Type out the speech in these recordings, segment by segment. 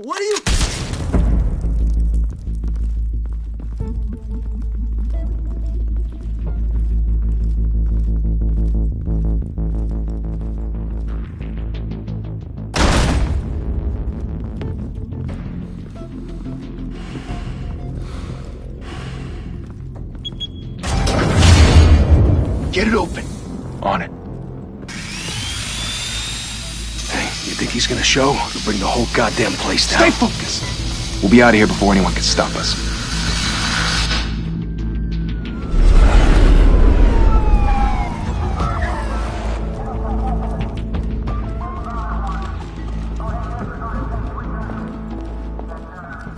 What are you... Get it open. On it. Hey, you think he's gonna show? He'll bring the whole goddamn place down. Stay focused. We'll be out of here before anyone can stop us.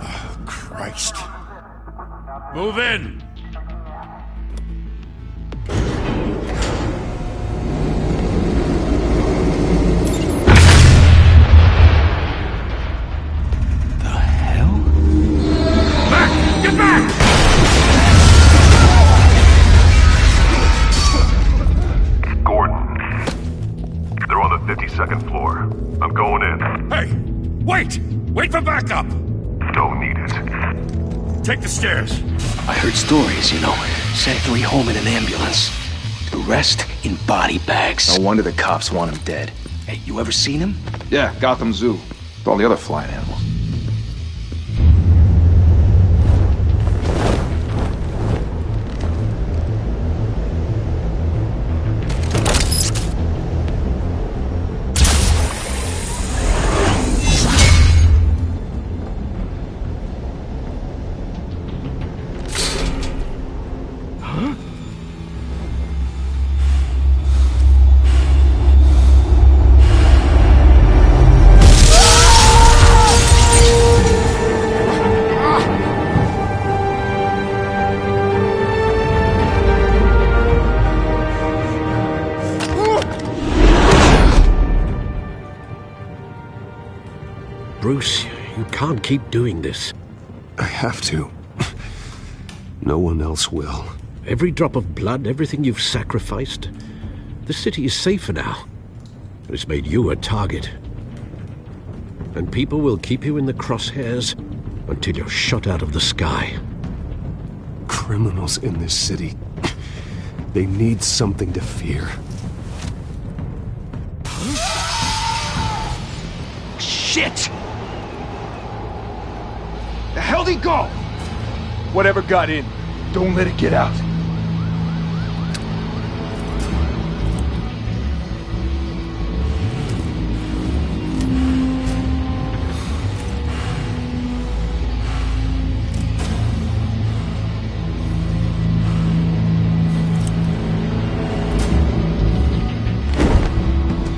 Oh, Christ. Move in! Wait for backup! Don't need it. Take the stairs. I heard stories, you know. Sent 3 home in an ambulance. The rest in body bags. No wonder the cops want him dead. Hey, you ever seen him? Yeah, Gotham Zoo. With all the other flying animals. Bruce, you can't keep doing this. I have to. No one else will. Every drop of blood, everything you've sacrificed. The city is safer now. It's made you a target. And people will keep you in the crosshairs until you're shot out of the sky. Criminals in this city. They need something to fear. Shit! The hell'd he go? Whatever got in, don't let it get out.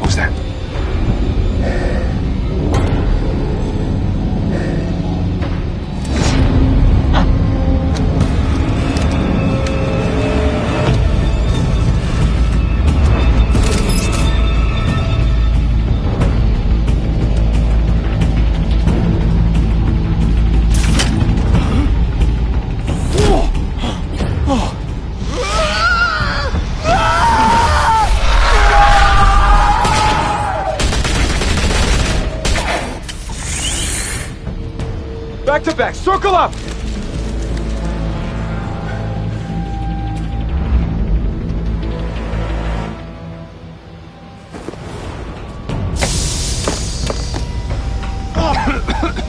What was that? Back to back, circle up!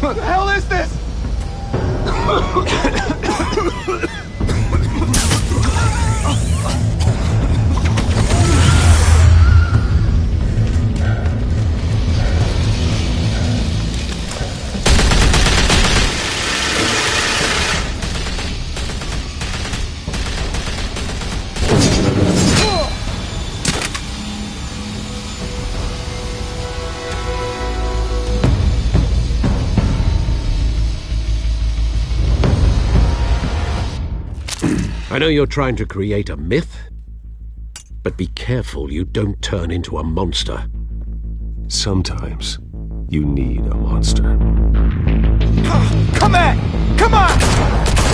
What the hell is this? I know you're trying to create a myth, but be careful you don't turn into a monster. Sometimes you need a monster. Come on! Come on!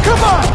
Come on!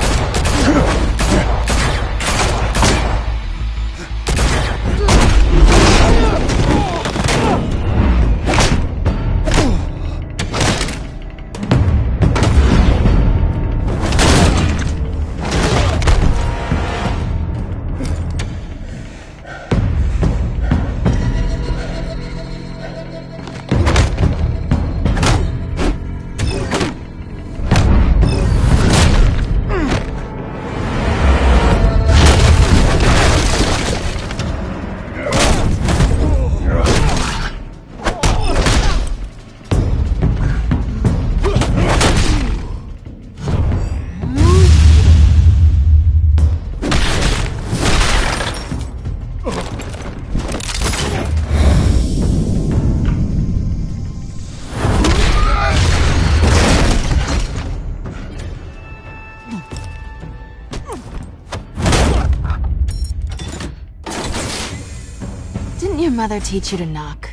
Didn't your mother teach you to knock?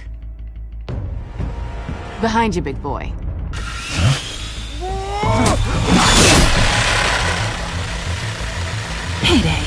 Behind you, big boy. Payday.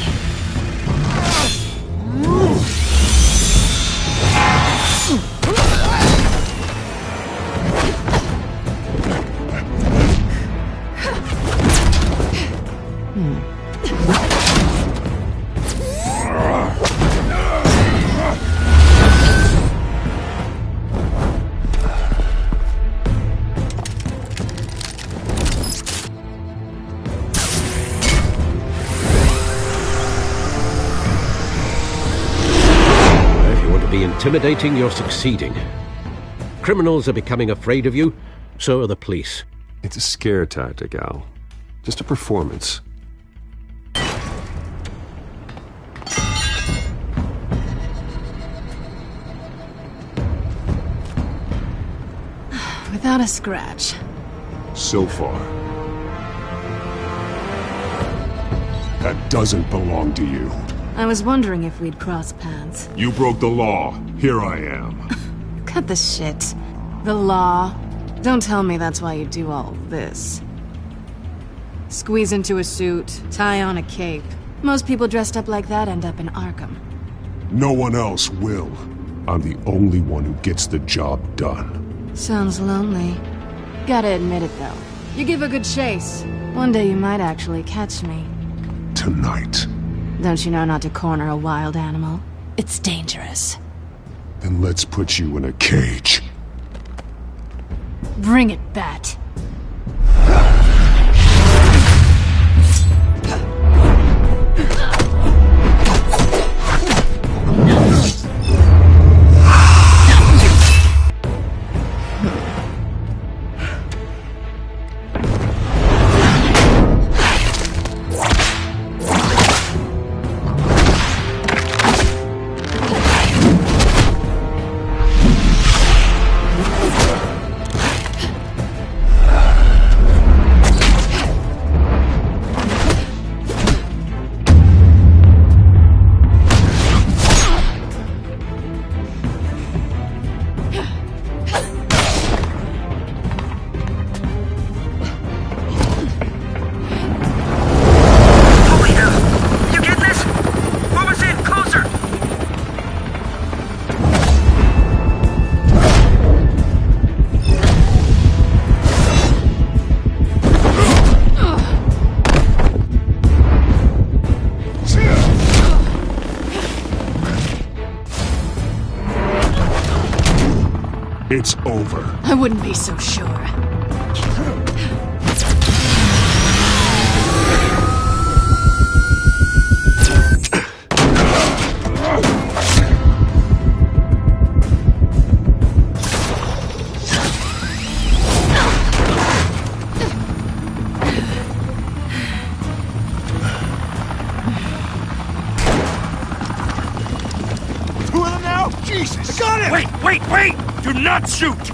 Intimidating, you're succeeding. Criminals are becoming afraid of you, so are the police. It's a scare tactic, Al. Just a performance. Without a scratch. So far. That doesn't belong to you. I was wondering if we'd cross paths. You broke the law. Here I am. Cut the shit. The law. Don't tell me that's why you do all this. Squeeze into a suit, tie on a cape. Most people dressed up like that end up in Arkham. No one else will. I'm the only one who gets the job done. Sounds lonely. Gotta admit it, though. You give a good chase. One day you might actually catch me. Tonight. Don't you know not to corner a wild animal? It's dangerous. Then let's put you in a cage. Bring it, Bat. It's over. I wouldn't be so sure. Two of them now? Jesus! Got it! Wait! Do not shoot!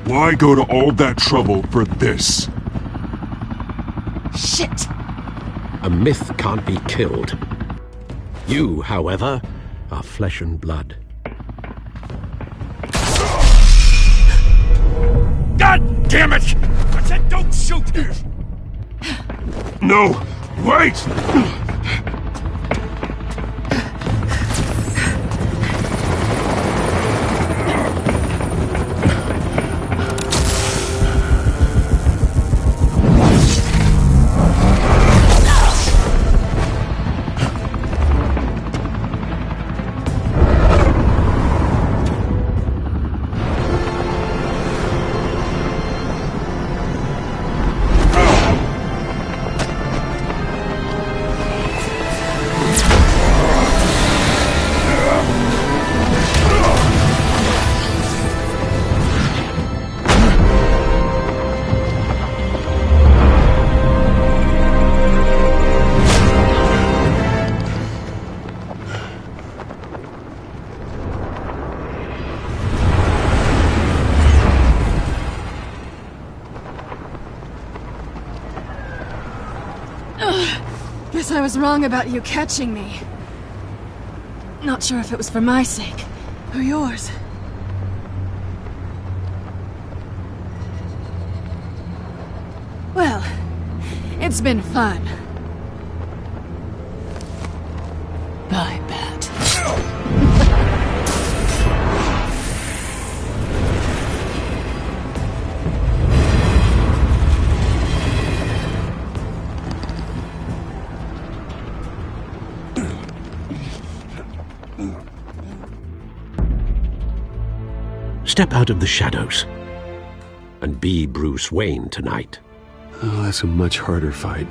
Why go to all that trouble for this? Shit! A myth can't be killed. You, however, are flesh and blood. God damn it! I said don't shoot! No! Wait! Guess I was wrong about you catching me. Not sure if it was for my sake, or yours. Well, it's been fun. Bye, Bat. Step out of the shadows and be Bruce Wayne tonight. Oh, that's a much harder fight.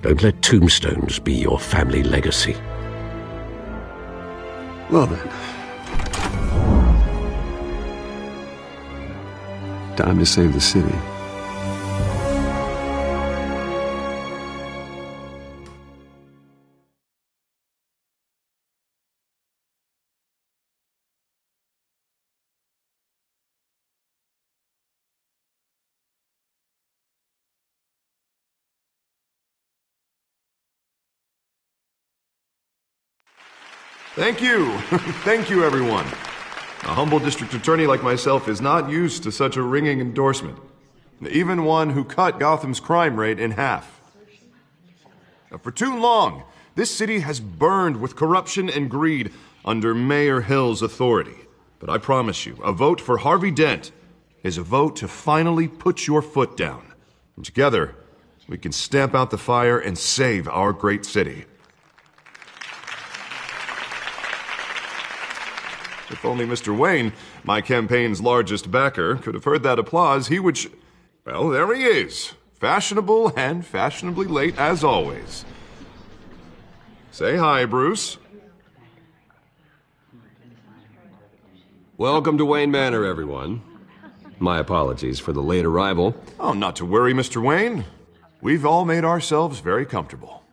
Don't let tombstones be your family legacy. Well then. Time to save the city. Thank you. Thank you, everyone. A humble district attorney like myself is not used to such a ringing endorsement. Even one who cut Gotham's crime rate in half. For too long, this city has burned with corruption and greed under Mayor Hill's authority. But I promise you, a vote for Harvey Dent is a vote to finally put your foot down. And together, we can stamp out the fire and save our great city. If only Mr. Wayne, my campaign's largest backer, could have heard that applause, he would well, there he is. Fashionable and fashionably late as always. Say hi, Bruce. Welcome to Wayne Manor, everyone. My apologies for the late arrival. Oh, not to worry, Mr. Wayne. We've all made ourselves very comfortable.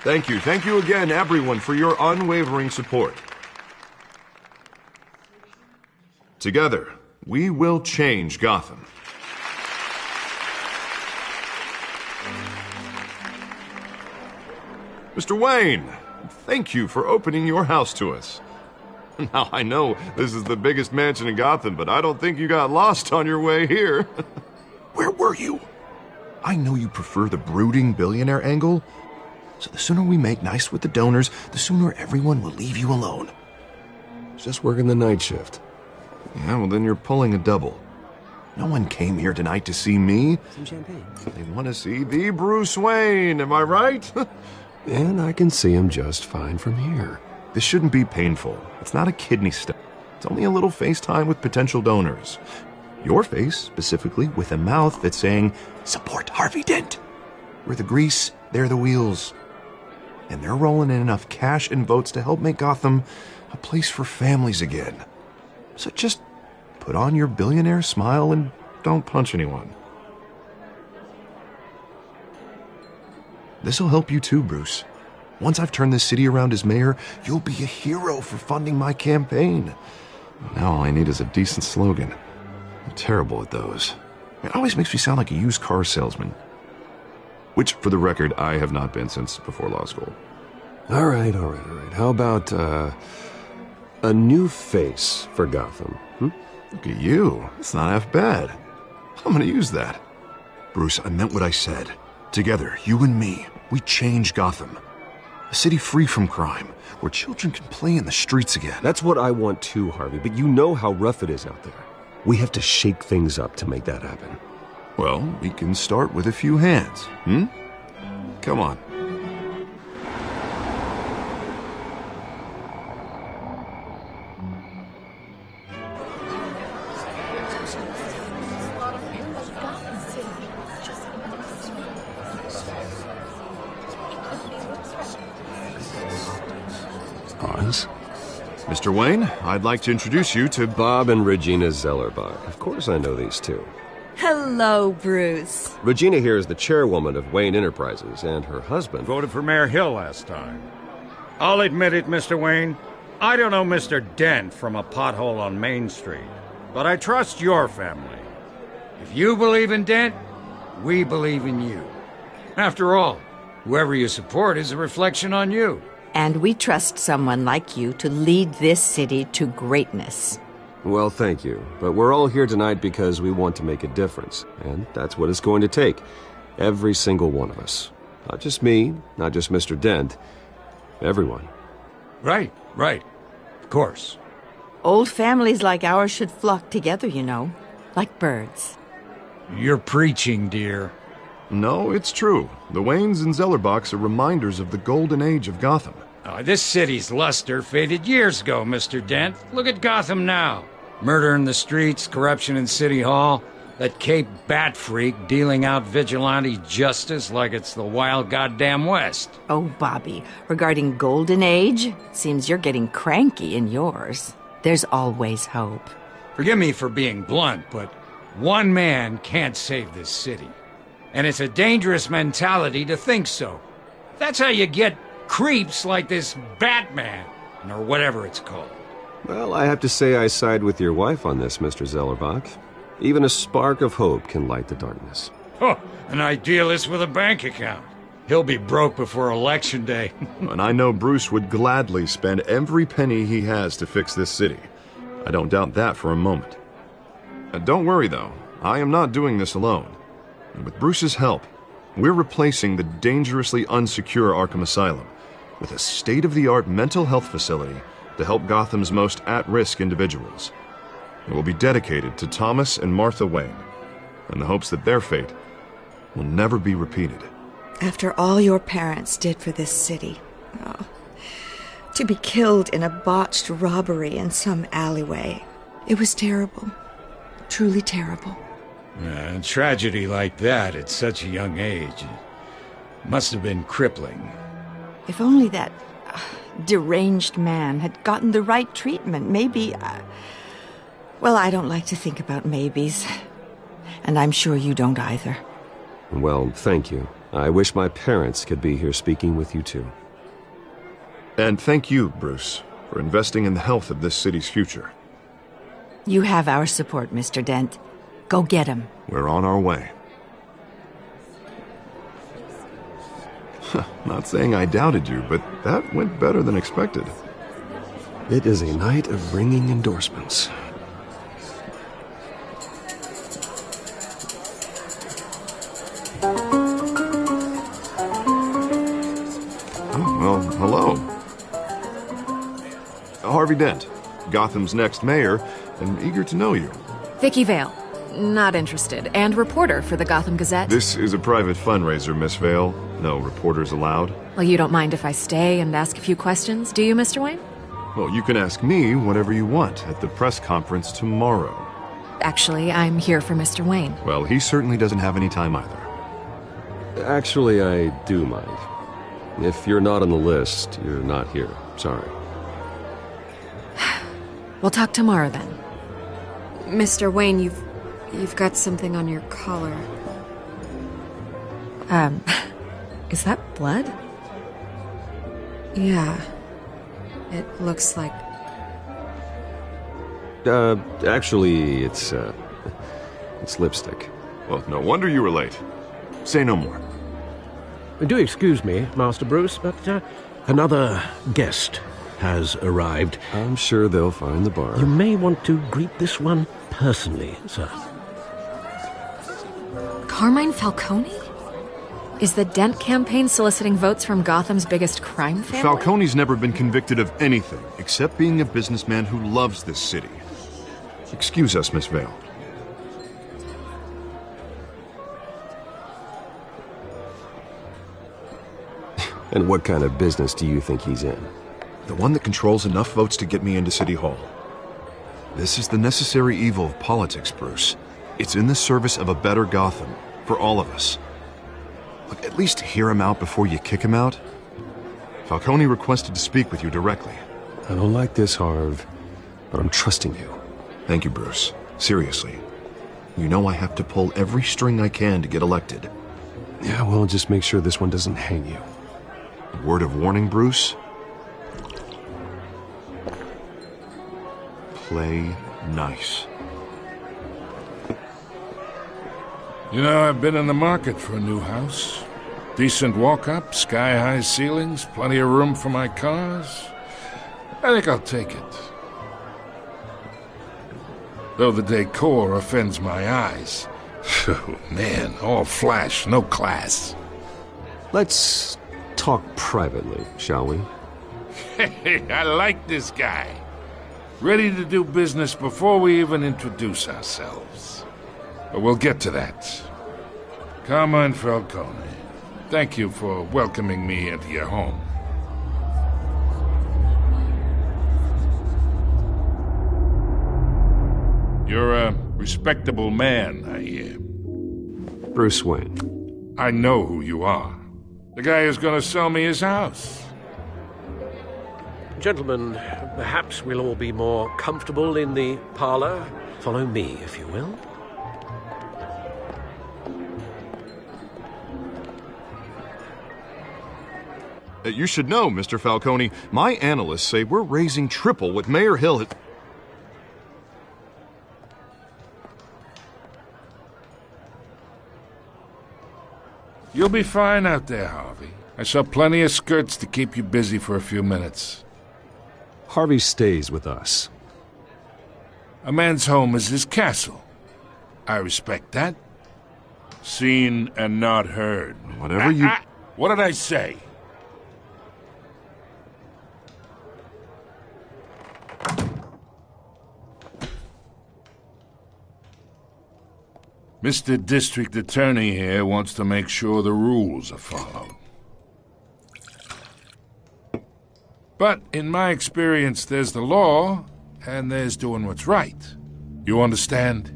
Thank you again, everyone, for your unwavering support. Together, we will change Gotham. Mr. Wayne, thank you for opening your house to us. Now, I know this is the biggest mansion in Gotham, but I don't think you got lost on your way here. Where were you? I know you prefer the brooding billionaire angle, so the sooner we make nice with the donors, the sooner everyone will leave you alone. Just working the night shift. Yeah, well, then you're pulling a double. No one came here tonight to see me. Some champagne. They want to see the Bruce Wayne, am I right? And I can see him just fine from here. This shouldn't be painful. It's not a kidney stone. It's only a little FaceTime with potential donors. Your face, specifically, with a mouth that's saying, support Harvey Dent. We're the grease, they're the wheels. And they're rolling in enough cash and votes to help make Gotham a place for families again. So just put on your billionaire smile and don't punch anyone. This'll help you too, Bruce. Once I've turned this city around as mayor, you'll be a hero for funding my campaign. Now all I need is a decent slogan. I'm terrible at those. It always makes me sound like a used car salesman. Which, for the record, I have not been since before law school. All right. How about, a new face for Gotham, Look at you. It's not half bad. I'm gonna use that. Bruce, I meant what I said. Together, you and me, we change Gotham. A city free from crime, where children can play in the streets again. That's what I want too, Harvey, but you know how rough it is out there. We have to shake things up to make that happen. Well, we can start with a few hands, Come on. Oz? Mr. Wayne, I'd like to introduce you to Bob and Regina Zellerbach. Of course I know these two. Hello, Bruce. Regina here is the chairwoman of Wayne Enterprises, and her husband... Voted for Mayor Hill last time. I'll admit it, Mr. Wayne. I don't know Mr. Dent from a pothole on Main Street, but I trust your family. If you believe in Dent, we believe in you. After all, whoever you support is a reflection on you. And we trust someone like you to lead this city to greatness. Well, thank you. But we're all here tonight because we want to make a difference. And that's what it's going to take. Every single one of us. Not just me, not just Mr. Dent. Everyone. Right. Of course. Old families like ours should flock together, you know. Like birds. You're preaching, dear. No, it's true. The Waynes and Zellerbachs are reminders of the golden age of Gotham. This city's luster faded years ago, Mr. Dent. Look at Gotham now. Murder in the streets, corruption in City Hall, that Cape Bat freak dealing out vigilante justice like it's the wild goddamn West. Oh, Bobby, regarding Golden Age, seems you're getting cranky in yours. There's always hope. Forgive me for being blunt, but one man can't save this city. And it's a dangerous mentality to think so. That's how you get creeps like this Batman, or whatever it's called. Well, I have to say I side with your wife on this, Mr. Zellerbach. Even a spark of hope can light the darkness. Oh, an idealist with a bank account. He'll be broke before Election Day. And I know Bruce would gladly spend every penny he has to fix this city. I don't doubt that for a moment. Don't worry, though. I am not doing this alone. And with Bruce's help, we're replacing the dangerously unsecure Arkham Asylum with a state-of-the-art mental health facility to help Gotham's most at-risk individuals. It will be dedicated to Thomas and Martha Wayne, in the hopes that their fate will never be repeated. After all your parents did for this city, to be killed in a botched robbery in some alleyway, it was terrible. Truly terrible. A tragedy like that at such a young age must have been crippling. If only that deranged man had gotten the right treatment, maybe... Well, I don't like to think about maybes. And I'm sure you don't either. Well, thank you. I wish my parents could be here speaking with you too. And thank you, Bruce, for investing in the health of this city's future. You have our support, Mr. Dent. Go get him. We're on our way. Not saying I doubted you, but that went better than expected. It is a night of ringing endorsements. Oh, well, hello. Harvey Dent, Gotham's next mayor, and eager to know you. Vicky Vale. Not interested. And reporter for the Gotham Gazette. This is a private fundraiser, Miss Vale. No reporters allowed. Well, you don't mind if I stay and ask a few questions, do you, Mr. Wayne? Well, you can ask me whatever you want at the press conference tomorrow. Actually, I'm here for Mr. Wayne. Well, he certainly doesn't have any time either. Actually, I do mind. If you're not on the list, you're not here. Sorry. We'll talk tomorrow then. Mr. Wayne, you've got something on your collar. Is that blood? Yeah. It looks like... Actually, it's lipstick. Well, no wonder you were late. Say no more. Do excuse me, Master Bruce, but another guest has arrived. I'm sure they'll find the bar. You may want to greet this one personally, sir. Carmine Falcone? Is the Dent campaign soliciting votes from Gotham's biggest crime family? Falcone's never been convicted of anything except being a businessman who loves this city. Excuse us, Miss Vale. And what kind of business do you think he's in? The one that controls enough votes to get me into City Hall. This is the necessary evil of politics, Bruce. It's in the service of a better Gotham, for all of us. Look, at least hear him out before you kick him out. Falcone requested to speak with you directly. I don't like this, Harv, but I'm trusting you. Thank you, Bruce. Seriously. You know I have to pull every string I can to get elected. Yeah, well, just make sure this one doesn't hang you. Word of warning, Bruce? Play nice. You know, I've been in the market for a new house. Decent walk-up, sky-high ceilings, plenty of room for my cars. I think I'll take it. Though the decor offends my eyes. Oh, man, all flash, no class. Let's talk privately, shall we? Hey, I like this guy. Ready to do business before we even introduce ourselves. But we'll get to that. Carmine Falcone, thank you for welcoming me into your home. You're a respectable man, I hear. Bruce Wayne. I know who you are. The guy who's gonna sell me his house. Gentlemen, perhaps we'll all be more comfortable in the parlor. Follow me, if you will. You should know, Mr. Falcone, my analysts say we're raising triple what Mayor Hill has... You'll be fine out there, Harvey. I saw plenty of skirts to keep you busy for a few minutes. Harvey stays with us. A man's home is his castle. I respect that. Seen and not heard. Whatever you... What did I say? Mr. District Attorney here wants to make sure the rules are followed. But in my experience, there's the law, and there's doing what's right. You understand?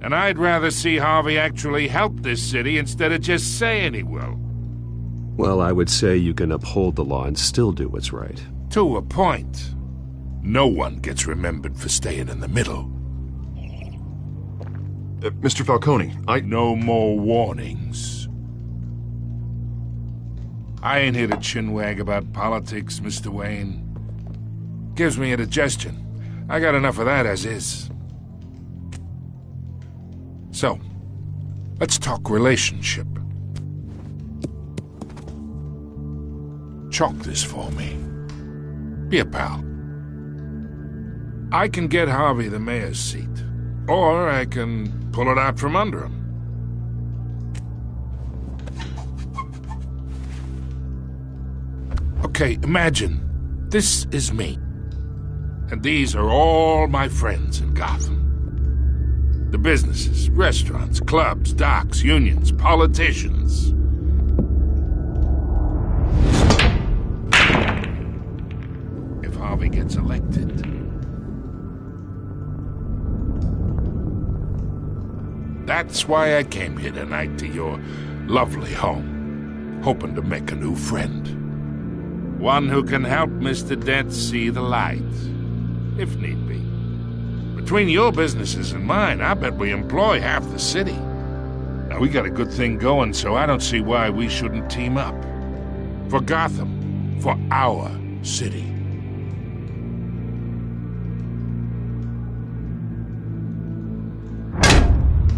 And I'd rather see Harvey actually help this city instead of just saying he will. Well, I would say you can uphold the law and still do what's right. To a point. No one gets remembered for staying in the middle. Mr. Falcone, No more warnings. I ain't here to chinwag about politics, Mr. Wayne. Gives me indigestion. I got enough of that as is. So, let's talk relationship. Chalk this for me. Be a pal. I can get Harvey the mayor's seat, or I can pull it out from under him. Okay, imagine this is me. And these are all my friends in Gotham. The businesses, restaurants, clubs, docks, unions, politicians. If Harvey gets elected, that's why I came here tonight to your lovely home, hoping to make a new friend. One who can help Mr. Dent see the light, if need be. Between your businesses and mine, I bet we employ half the city. Now, we got a good thing going, so I don't see why we shouldn't team up. For Gotham, for our city.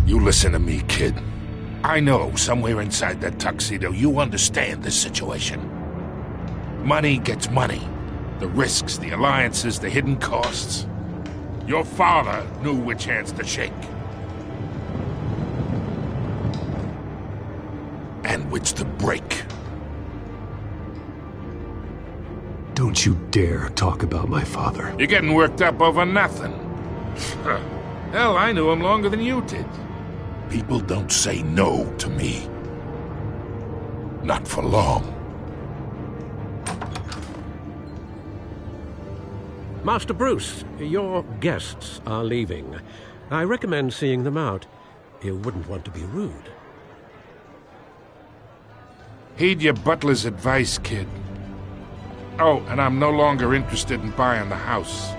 You listen to me, kid. I know somewhere inside that tuxedo you understand this situation. Money gets money. The risks, the alliances, the hidden costs. Your father knew which hands to shake. And which to break. Don't you dare talk about my father. You're getting worked up over nothing. Hell, I knew him longer than you did. People don't say no to me. Not for long. Master Bruce, your guests are leaving. I recommend seeing them out. You wouldn't want to be rude. Heed your butler's advice, kid. Oh, and I'm no longer interested in buying the house.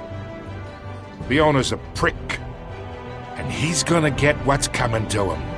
The owner's a prick. And he's gonna get what's coming to him.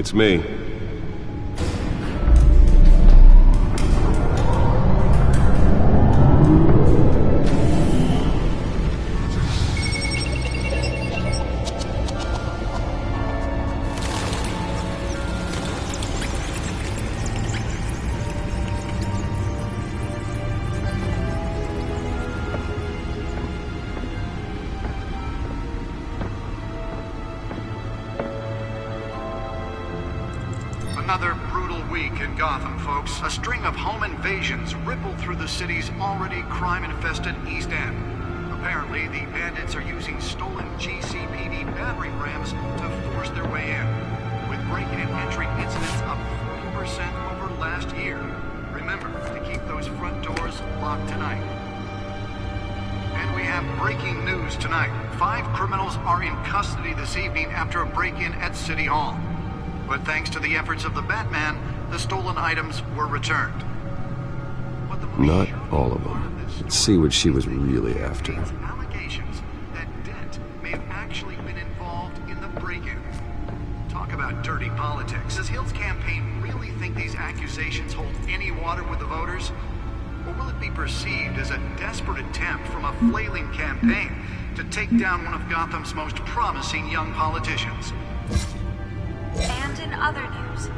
It's me. Another brutal week in Gotham, folks. A string of home invasions rippled through the city's already crime-infested East End. Apparently, the bandits are using stolen GCPD battering rams to force their way in, with break-in and entry incidents up 40% over last year. Remember to keep those front doors locked tonight. And we have breaking news tonight. 5 criminals are in custody this evening after a break-in at City Hall. But thanks to the efforts of the Batman, the stolen items were returned. Not all of them. Let's see what she was really after. Allegations that Dent may have actually been involved in the break-in. Talk about dirty politics. Does Hill's campaign really think these accusations hold any water with the voters? Or will it be perceived as a desperate attempt from a flailing campaign to take down one of Gotham's most promising young politicians? And in other news,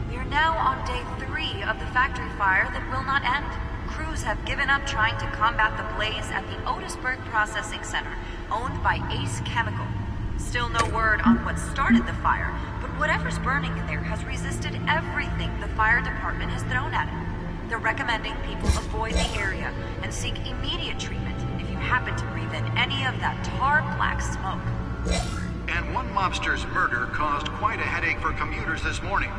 we are now on day 3 of the factory fire that will not end. Crews have given up trying to combat the blaze at the Otisburg Processing Center, owned by Ace Chemical. Still no word on what started the fire, but whatever's burning in there has resisted everything the fire department has thrown at it. They're recommending people avoid the area and seek immediate treatment if you happen to breathe in any of that tar black smoke. And one mobster's murder caused quite a headache for commuters this morning.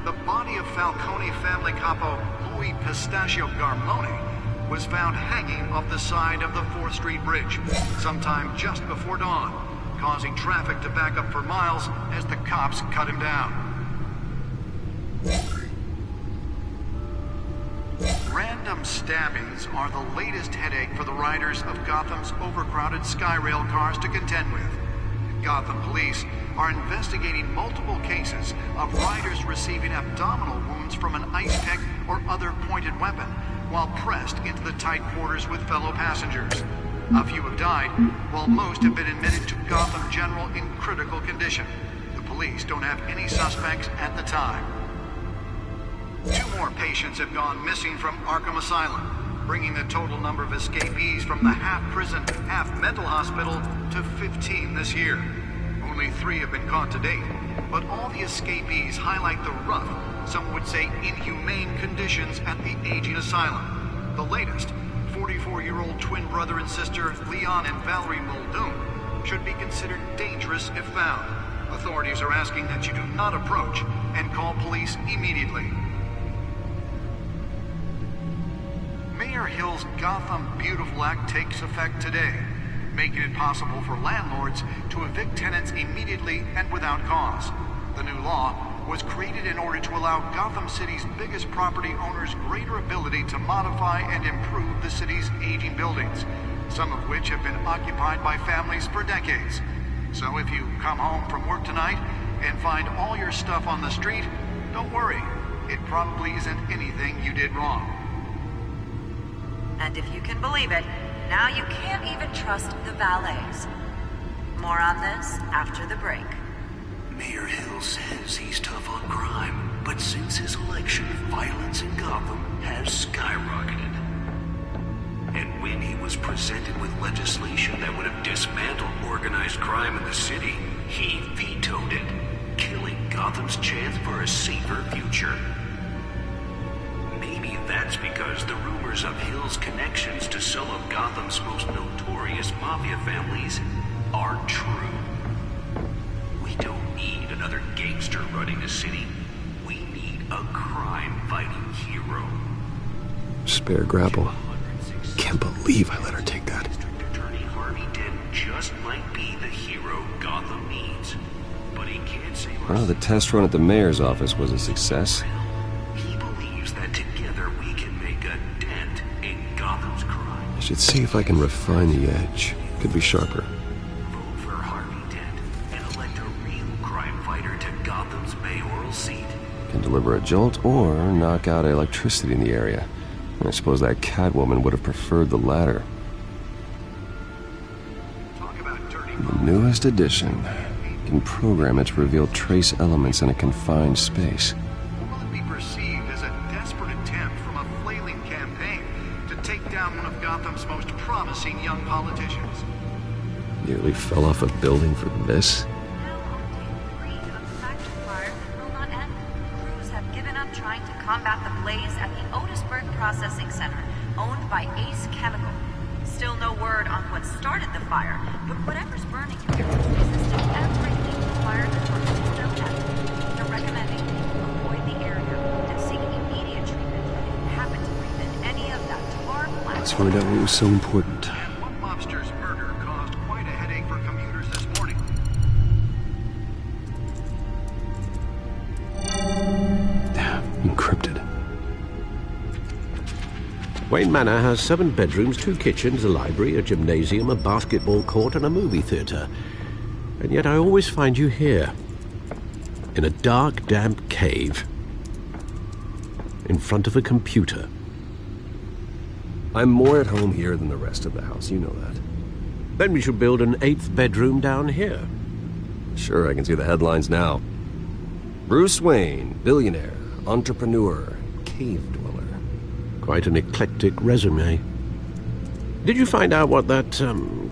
The body of Falcone family capo Louis Pistachio Garmone was found hanging off the side of the 4th Street Bridge sometime just before dawn, causing traffic to back up for miles as the cops cut him down. Random stabbings are the latest headache for the riders of Gotham's overcrowded Skyrail cars to contend with. Gotham police are investigating multiple cases of riders receiving abdominal wounds from an ice pick or other pointed weapon while pressed into the tight quarters with fellow passengers. A few have died, while most have been admitted to Gotham General in critical condition. The police don't have any suspects at the time. 2 more patients have gone missing from Arkham Asylum, bringing the total number of escapees from the half-prison, half-mental hospital to 15 this year. Only 3 have been caught to date, but all the escapees highlight the rough, some would say inhumane conditions at the aging asylum. The latest, 44-year-old twin brother and sister Leon and Valerie Muldoon, should be considered dangerous if found. Authorities are asking that you do not approach and call police immediately. Mayor Hill's Gotham Beautiful Act takes effect today, making it possible for landlords to evict tenants immediately and without cause. The new law was created in order to allow Gotham City's biggest property owners greater ability to modify and improve the city's aging buildings, some of which have been occupied by families for decades. So if you come home from work tonight and find all your stuff on the street, don't worry. It probably isn't anything you did wrong. And if you can believe it, now you can't even trust the valets. More on this after the break. Mayor Hill says he's tough on crime, but since his election, violence in Gotham has skyrocketed. And when he was presented with legislation that would have dismantled organized crime in the city, he vetoed it, killing Gotham's chance for a safer future. Maybe that's because the rumors of Hill's connections to some of Gotham's most notorious mafia families are true. We don't need another gangster running the city. We need a crime-fighting hero. Spare grapple. Can't believe I let her take that. District Attorney Harvey Dent just might be the hero Gotham needs. But he can't say much. Well, the test run at the mayor's office was a success. He believes that together we can make a dent in Gotham's crime. I should see if I can refine the edge. Could be sharper. Vote for Harvey Dent and elect a real crime fighter to Gotham's mayoral deliver a jolt or knock out electricity in the area. I suppose that Catwoman would have preferred the latter. The newest addition can program it to reveal trace elements in a confined space. Will it be perceived as a desperate attempt from a flailing campaign to take down one of Gotham's most promising young politicians? Nearly fell off a building for this? Trying to combat the blaze at the Otisburg Processing Center, owned by Ace Chemical. Still no word on what started the fire, but whatever's burning here is resisting everything the fire department is known at. They're recommending you avoid the area and seek immediate treatment if you happen to breathe in any of that tar black. Let's find out what was so important. And one mobster's murder caused quite a headache for commuters this morning. Encrypted. Wayne Manor has 7 bedrooms, 2 kitchens, a library, a gymnasium, a basketball court, and a movie theatre. And yet I always find you here, in a dark, damp cave, in front of a computer. I'm more at home here than the rest of the house, you know that. Then we should build an 8th bedroom down here. Sure, I can see the headlines now. Bruce Wayne, billionaire, entrepreneur, cave dweller. Quite an eclectic resume. Did you find out what that,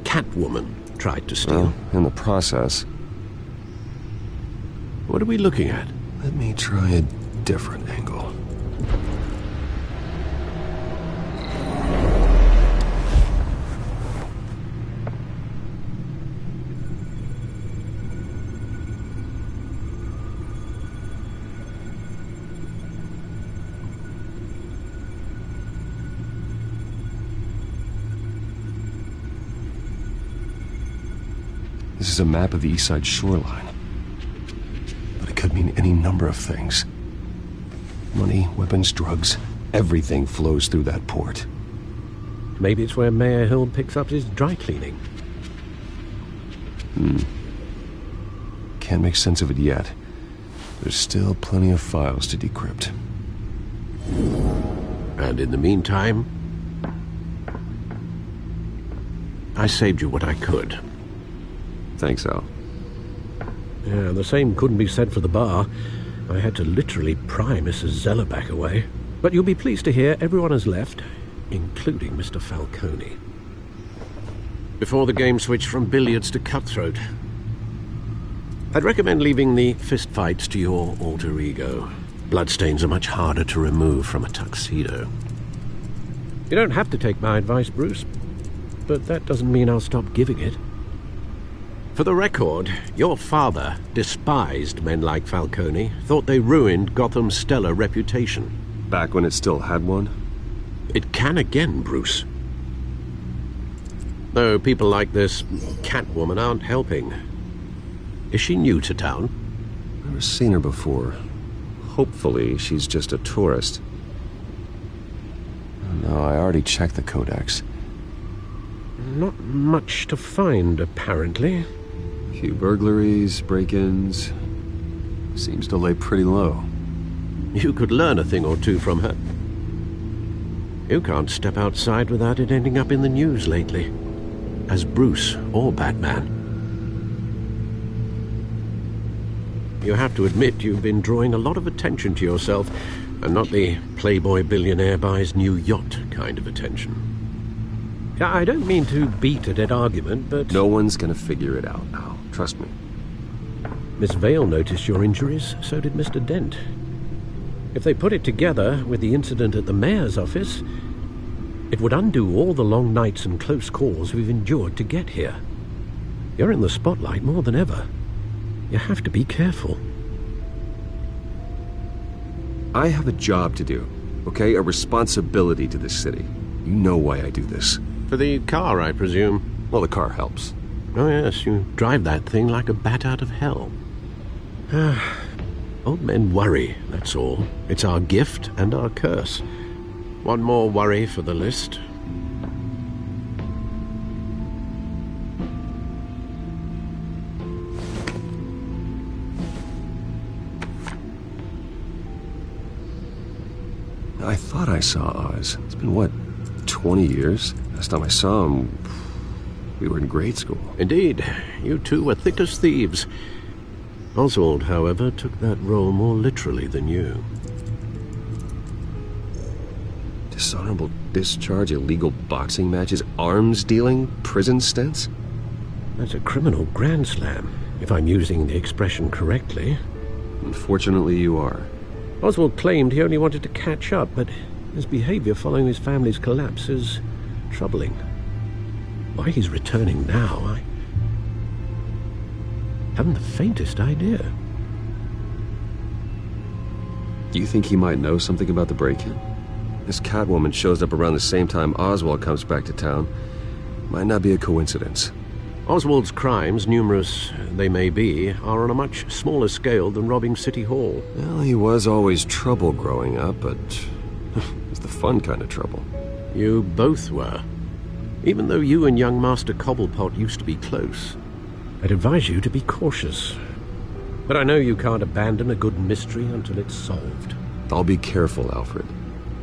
Catwoman tried to steal? Well, in the process. What are we looking at? Let me try a different angle. This is a map of the East Side shoreline. But it could mean any number of things. Money, weapons, drugs, everything flows through that port. Maybe it's where Mayor Hill picks up his dry cleaning. Can't make sense of it yet. There's still plenty of files to decrypt. And in the meantime, I saved you what I could. Thanks, Al. Yeah, the same couldn't be said for the bar. I had to literally pry Mrs. Zellerback away. But you'll be pleased to hear everyone has left, including Mr. Falcone. Before the game switched from billiards to cutthroat. I'd recommend leaving the fistfights to your alter ego. Bloodstains are much harder to remove from a tuxedo. You don't have to take my advice, Bruce, but that doesn't mean I'll stop giving it. For the record, your father despised men like Falcone, thought they ruined Gotham's stellar reputation. Back when it still had one? It can again, Bruce. Though people like this Catwoman aren't helping. Is she new to town? Never seen her before. Hopefully she's just a tourist. No, I already checked the codex. Not much to find, apparently. Few burglaries, break-ins. Seems to lay pretty low. You could learn a thing or two from her. You can't step outside without it ending up in the news lately. As Bruce or Batman. You have to admit you've been drawing a lot of attention to yourself, and not the playboy billionaire buys new yacht kind of attention. I don't mean to beat a dead argument, but... No one's gonna figure it out, Al. Trust me. Miss Vale noticed your injuries, so did Mr. Dent. If they put it together with the incident at the mayor's office, it would undo all the long nights and close calls we've endured to get here. You're in the spotlight more than ever. You have to be careful. I have a job to do, okay? A responsibility to this city. You know why I do this. For the car, I presume? Well, the car helps. Oh, yes, you drive that thing like a bat out of hell. Old men worry, that's all. It's our gift and our curse. One more worry for the list. I thought I saw Oz. It's been, what, 20 years? Last time I saw him, we were in grade school. Indeed. You two were thick as thieves. Oswald, however, took that role more literally than you. Dishonorable discharge, illegal boxing matches, arms dealing, prison stints? That's a criminal grand slam, if I'm using the expression correctly. Unfortunately, you are. Oswald claimed he only wanted to catch up, but his behavior following his family's collapse is troubling. Why he's returning now, I haven't the faintest idea. Do you think he might know something about the break-in? This Catwoman shows up around the same time Oswald comes back to town. Might not be a coincidence. Oswald's crimes, numerous they may be, are on a much smaller scale than robbing City Hall. Well, he was always trouble growing up, but it's the fun kind of trouble. You both were. Even though you and young Master Cobblepot used to be close. I'd advise you to be cautious. But I know you can't abandon a good mystery until it's solved. I'll be careful, Alfred.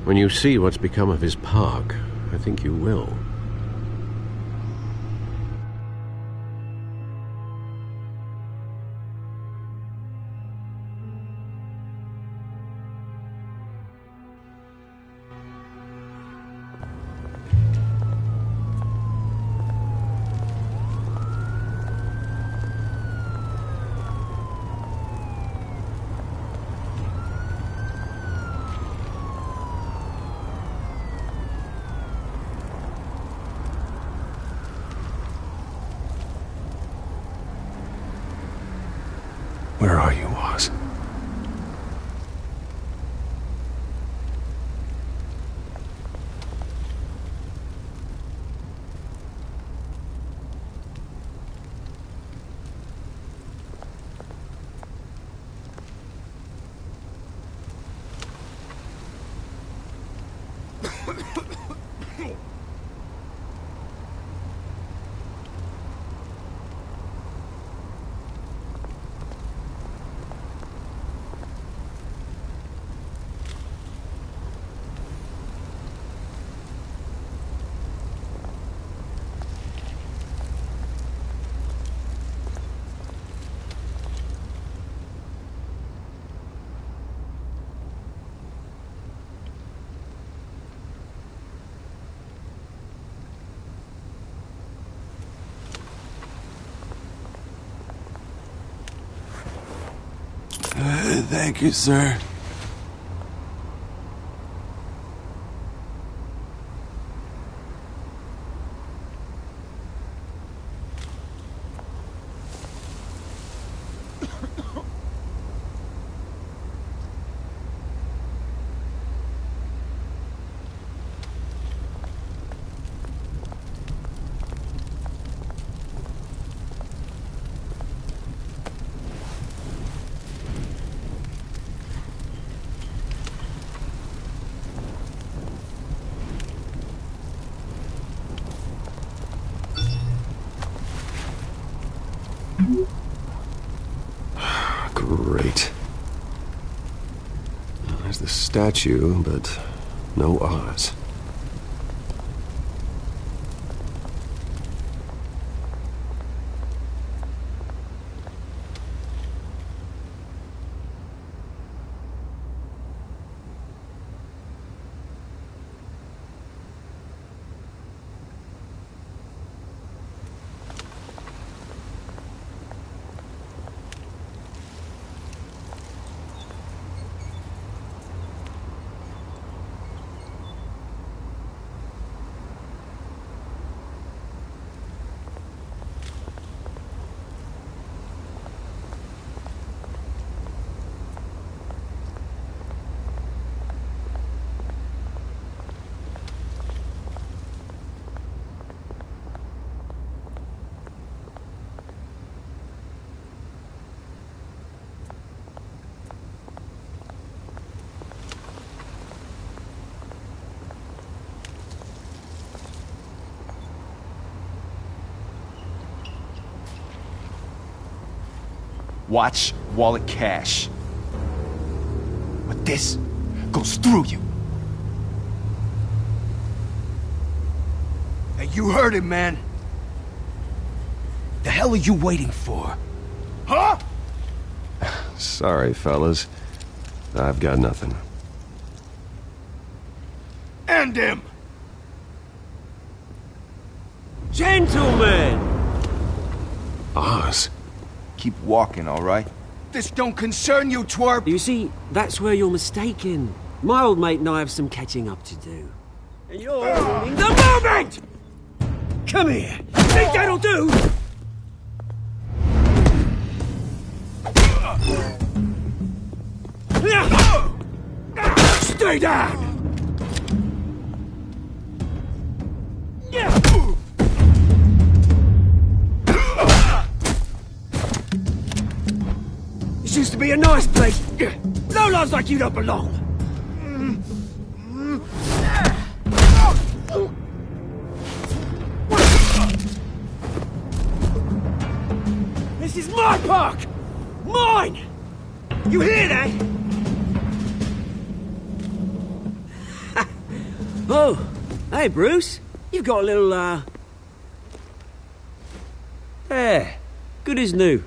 When you see what's become of his park, I think you will. Where are you, Oz? Thank you, sir. Great. There's the statue, but no Oz. Watch, wallet, cash. But this goes through you. You heard him, man. The hell are you waiting for? Huh? Sorry, fellas. I've got nothing. End him! Gentlemen! Oz. Keep walking, all right? This don't concern you, twerp! You see, that's where you're mistaken. My old mate and I have some catching up to do. And you're ruining the moment! Come here! Think that'll do? Stay down! This used to be a nice place. No lives like you don't belong. This is my park! Mine! You hear that? Oh, hey, Bruce. You've got a little, Yeah, good as new.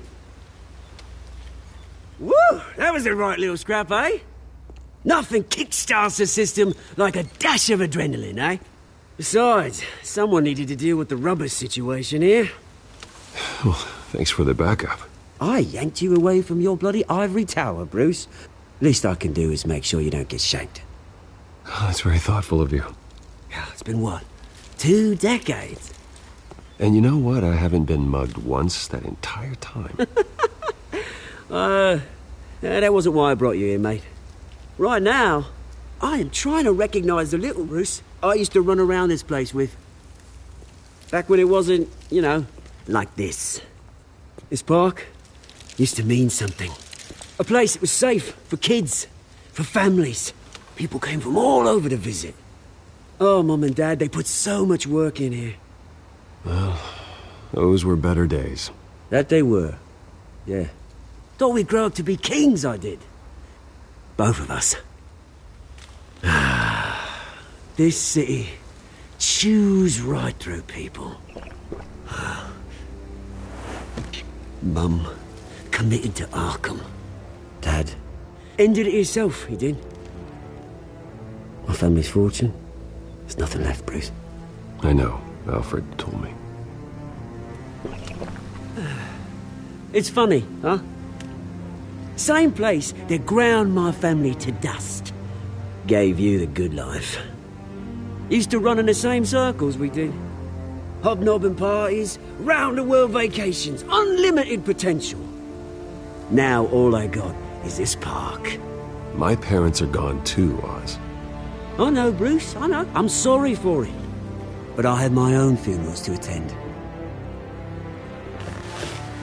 Woo! That was a right little scrap, eh? Nothing kickstarts the system like a dash of adrenaline, eh? Besides, someone needed to deal with the rubber situation here. Well, thanks for the backup. I yanked you away from your bloody ivory tower, Bruce. Least I can do is make sure you don't get shanked. Oh, that's very thoughtful of you. Yeah, it's been what? 2 decades? And you know what? I haven't been mugged once that entire time. That wasn't why I brought you here, mate. Right now, I am trying to recognize the little Bruce I used to run around this place with. Back when it wasn't, you know, like this. This park used to mean something. A place that was safe for kids, for families. People came from all over to visit. Oh, Mum and Dad, they put so much work in here. Well, those were better days. That they were. Yeah. Thought we'd grow up to be kings, I did. Both of us. This city chews right through people. Mum committed to Arkham. Dad ended it himself, he did. My family's fortune. There's nothing left, Bruce. I know. Alfred told me. It's funny, huh? Same place that ground my family to dust. Gave you the good life. Used to run in the same circles we did. Hobnobbing parties, round-the-world vacations, unlimited potential. Now all I got is this park. My parents are gone too, Oz. I know, Bruce, I know. I'm sorry for it. But I have my own funerals to attend.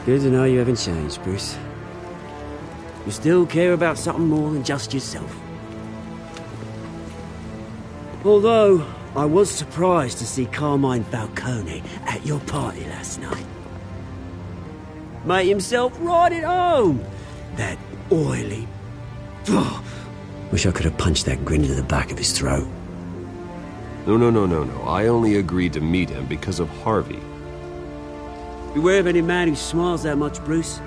Good to know you haven't changed, Bruce. You still care about something more than just yourself. Although, I was surprised to see Carmine Falcone at your party last night. Made himself right at home. That oily... Wish I could have punched that grin into the back of his throat. No. I only agreed to meet him because of Harvey. Beware of any man who smiles that much, Bruce.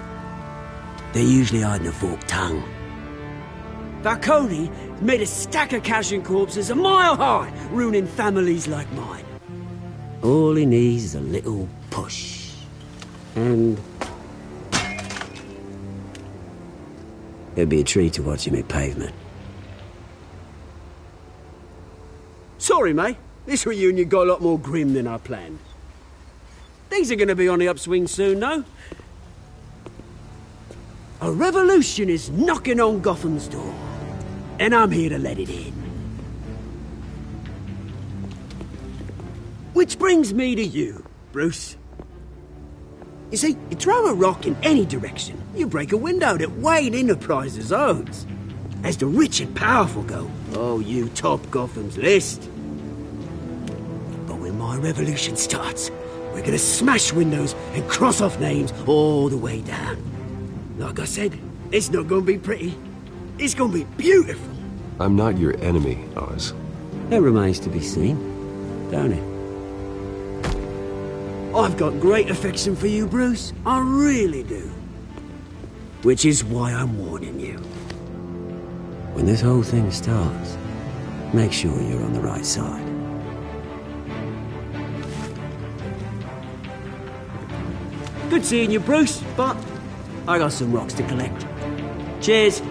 They're usually hiding a forked tongue. Falcone made a stack of cashing corpses a mile high, ruining families like mine. All he needs is a little push. And... it'd be a treat to watch him hit pavement. Sorry, mate. This reunion got a lot more grim than I planned. Things are gonna be on the upswing soon, though. A revolution is knocking on Gotham's door. And I'm here to let it in. Which brings me to you, Bruce. You see, you throw a rock in any direction, you break a window that Wayne Enterprises owns. As the rich and powerful go, oh, you top Gotham's list. But when my revolution starts, we're gonna smash windows and cross off names all the way down. Like I said, it's not gonna be pretty. It's gonna be beautiful. I'm not your enemy, Oz. That remains to be seen, don't it? I've got great affection for you, Bruce. I really do. Which is why I'm warning you. When this whole thing starts, make sure you're on the right side. Good seeing you, Bruce, but I got some rocks to collect. Cheers.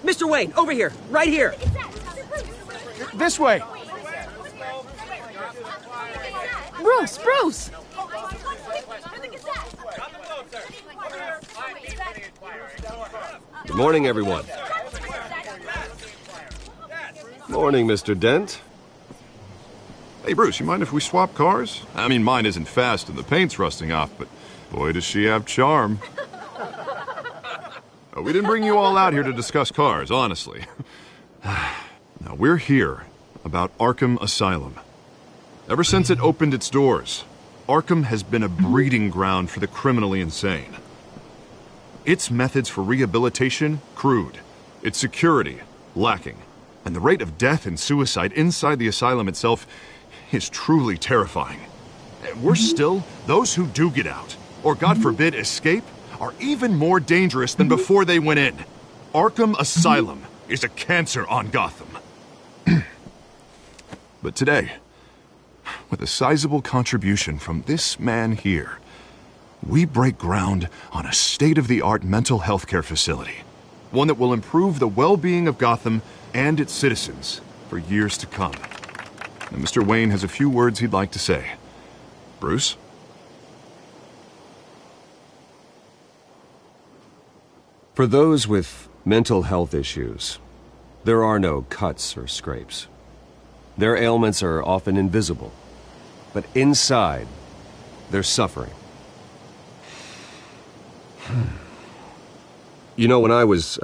Mr. Wayne, over here, right here. This way. Bruce! Good morning, everyone. Morning, Mr. Dent. Hey, Bruce, you mind if we swap cars? I mean, mine isn't fast and the paint's rusting off, but boy, does she have charm. We didn't bring you all out here to discuss cars, honestly. Now, we're here about Arkham Asylum. Ever since it opened its doors, Arkham has been a breeding ground for the criminally insane. Its methods for rehabilitation, crude. Its security, lacking. And the rate of death and suicide inside the asylum itself is truly terrifying. Worse still, those who do get out, or God forbid escape, are even more dangerous than before they went in. Arkham Asylum is a cancer on Gotham. But today, with a sizable contribution from this man here, we break ground on a state-of-the-art mental health care facility. One that will improve the well-being of Gotham and its citizens for years to come. And Mr. Wayne has a few words he'd like to say. Bruce? For those with mental health issues, there are no cuts or scrapes. Their ailments are often invisible, but inside, they're suffering. You know, when I was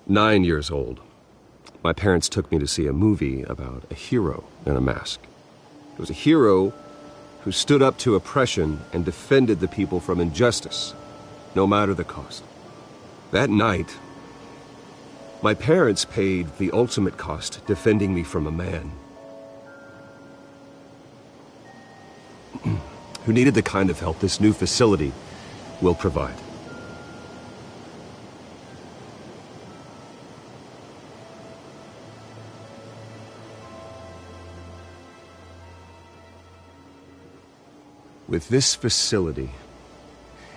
9 years old, my parents took me to see a movie about a hero in a mask. It was a hero who stood up to oppression and defended the people from injustice, no matter the cost. That night, my parents paid the ultimate cost defending me from a man who needed the kind of help this new facility will provide. With this facility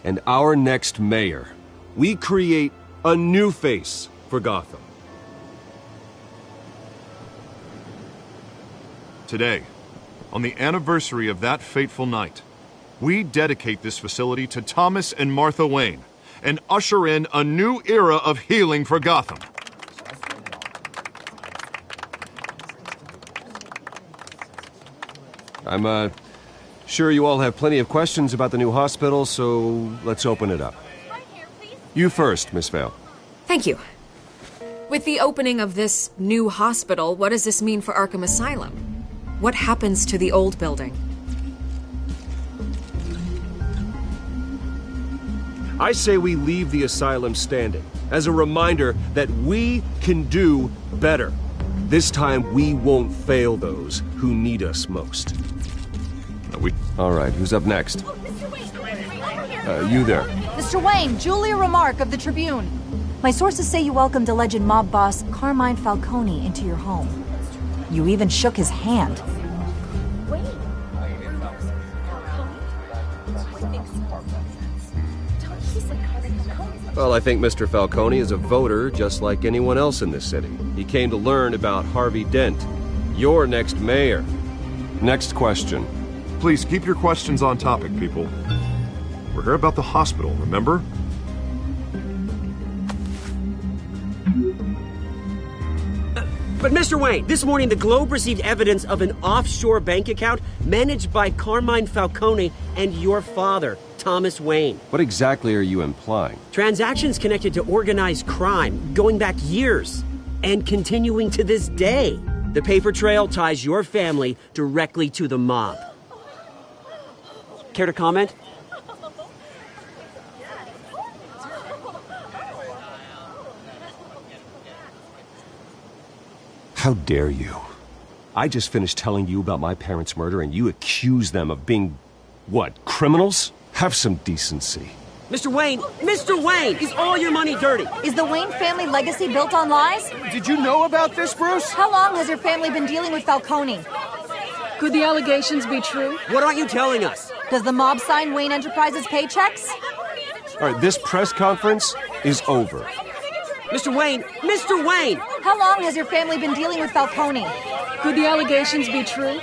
and our next mayor, we create a new face for Gotham. Today, on the anniversary of that fateful night, we dedicate this facility to Thomas and Martha Wayne and usher in a new era of healing for Gotham. I'm sure you all have plenty of questions about the new hospital, so let's open it up. You first, Miss Vale. Thank you. With the opening of this new hospital, what does this mean for Arkham Asylum? What happens to the old building? I say we leave the asylum standing as a reminder that we can do better. This time we won't fail those who need us most. All right, who's up next? You there. Mr. Wayne, Julia Remark of the Tribune. My sources say you welcomed alleged mob boss Carmine Falcone into your home. You even shook his hand. Well, I think Mr. Falcone is a voter just like anyone else in this city. He came to learn about Harvey Dent, your next mayor. Next question. Please keep your questions on topic, people. We're here about the hospital, remember? But Mr. Wayne, this morning the Globe received evidence of an offshore bank account managed by Carmine Falcone and your father, Thomas Wayne. What exactly are you implying? Transactions connected to organized crime going back years and continuing to this day. The paper trail ties your family directly to the mob. Care to comment? How dare you? I just finished telling you about my parents' murder and you accuse them of being, what, criminals? Have some decency. Mr. Wayne, is all your money dirty? Is the Wayne family legacy built on lies? Did you know about this, Bruce? How long has your family been dealing with Falcone? Could the allegations be true? What aren't you telling us? Does the mob sign Wayne Enterprises paychecks? All right, this press conference is over. Mr. Wayne! How long has your family been dealing with Falcone? Could the allegations be true?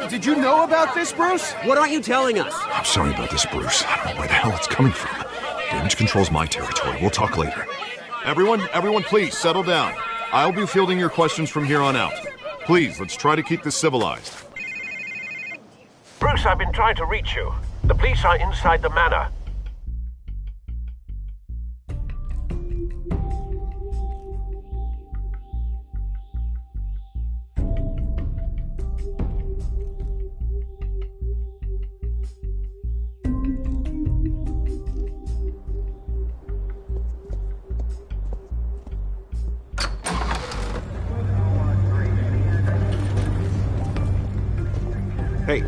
Did you know about this, Bruce? What aren't you telling us? I'm sorry about this, Bruce. I don't know where the hell it's coming from. Damage control's my territory. We'll talk later. Everyone, please settle down. I'll be fielding your questions from here on out. Please, let's try to keep this civilized. Bruce, I've been trying to reach you. The police are inside the manor.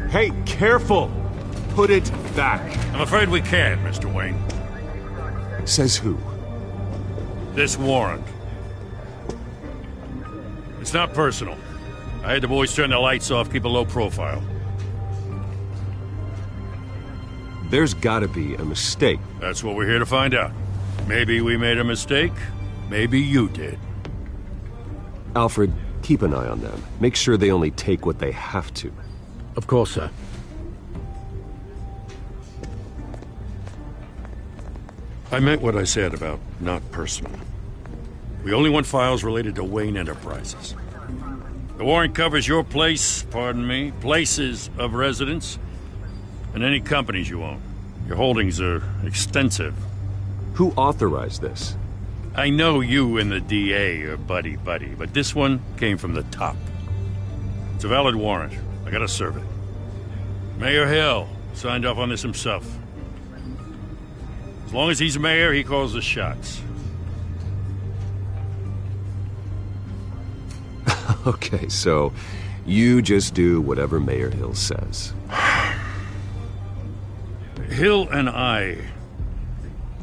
Hey, careful! Put it back. I'm afraid we can't, Mr. Wayne. Says who? This warrant. It's not personal. I had the boys turn the lights off, keep a low profile. There's gotta be a mistake. That's what we're here to find out. Maybe we made a mistake. Maybe you did. Alfred, keep an eye on them. Make sure they only take what they have to. Of course, sir. I meant what I said about not personal. We only want files related to Wayne Enterprises. The warrant covers your places of residence, and any companies you own. Your holdings are extensive. Who authorized this? I know you and the DA are buddy-buddy, but this one came from the top. It's a valid warrant. I gotta serve it. Mayor Hill signed off on this himself. As long as he's mayor, he calls the shots. Okay, so you just do whatever Mayor Hill says. Hill and I,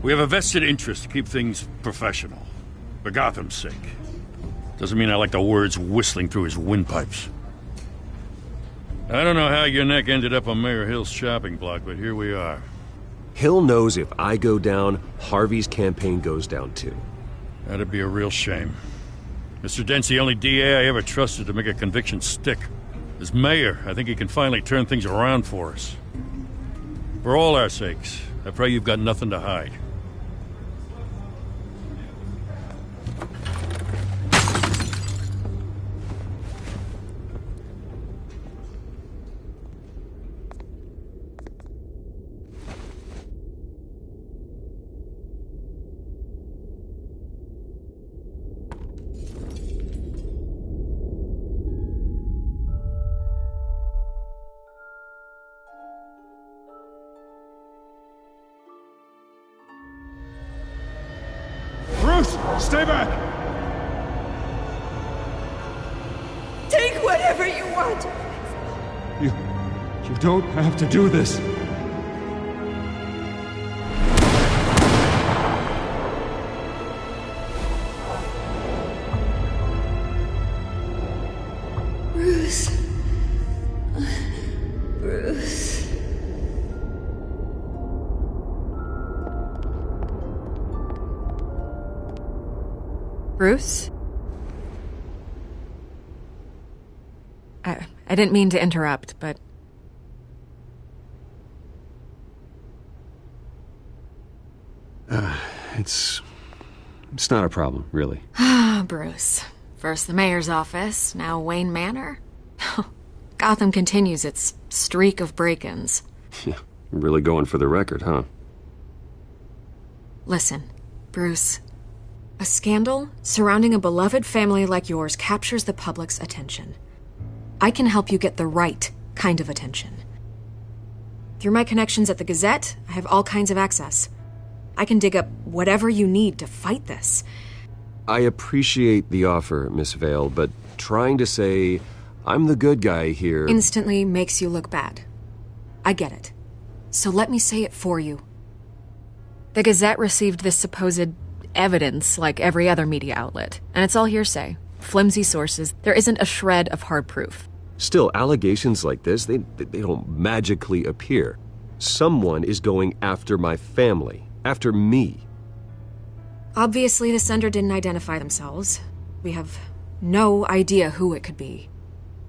we have a vested interest to keep things professional. For Gotham's sake. Doesn't mean I like the words whistling through his windpipes. I don't know how your neck ended up on Mayor Hill's shopping block, but here we are. Hill knows if I go down, Harvey's campaign goes down too. That'd be a real shame. Mr. Dent's the only DA I ever trusted to make a conviction stick. As mayor, I think he can finally turn things around for us. For all our sakes, I pray you've got nothing to hide. Bruce, stay back! Take whatever you want. You don't have to do this. Bruce. Bruce. Bruce? I didn't mean to interrupt, but... It's not a problem, really. Ah, Bruce. First the mayor's office, now Wayne Manor. Gotham continues its streak of break-ins. Yeah, really going for the record, huh? Listen, Bruce. A scandal surrounding a beloved family like yours captures the public's attention. I can help you get the right kind of attention. Through my connections at the Gazette, I have all kinds of access. I can dig up whatever you need to fight this. I appreciate the offer, Miss Vale, but trying to say I'm the good guy here... instantly makes you look bad. I get it. So let me say it for you. The Gazette received this supposed evidence like every other media outlet, and it's all hearsay. Flimsy sources. There isn't a shred of hard proof. Still, allegations like this, they don't magically appear. Someone is going after my family. After me. Obviously, the sender didn't identify themselves. We have no idea who it could be.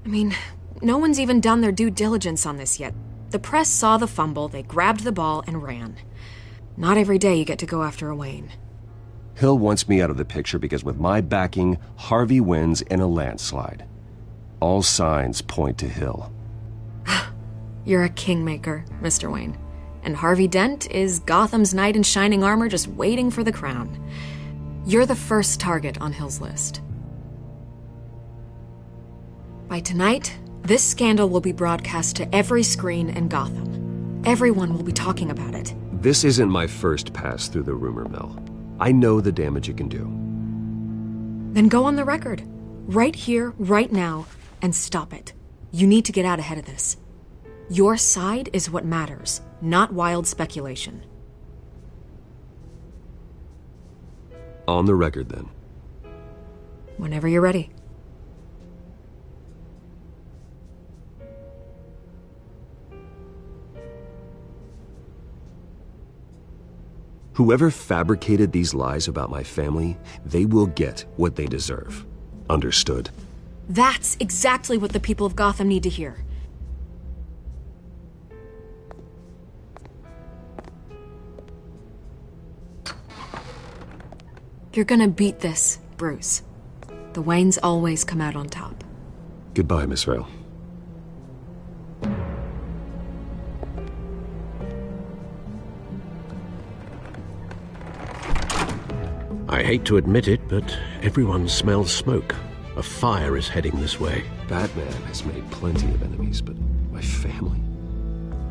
I mean, no one's even done their due diligence on this yet. The press saw the fumble, they grabbed the ball and ran. Not every day you get to go after a Wayne. Hill wants me out of the picture because with my backing, Harvey wins in a landslide. All signs point to Hill. You're a kingmaker, Mr. Wayne. And Harvey Dent is Gotham's knight in shining armor just waiting for the crown. You're the first target on Hill's list. By tonight, this scandal will be broadcast to every screen in Gotham. Everyone will be talking about it. This isn't my first pass through the rumor mill. I know the damage it can do. Then go on the record. Right here, right now, and stop it. You need to get out ahead of this. Your side is what matters, not wild speculation. On the record, then. Whenever you're ready. Whoever fabricated these lies about my family, they will get what they deserve. Understood? That's exactly what the people of Gotham need to hear. You're gonna beat this, Bruce. The Waynes always come out on top. Goodbye, Miss Vale. I hate to admit it, but everyone smells smoke. A fire is heading this way. Batman has made plenty of enemies, but my family?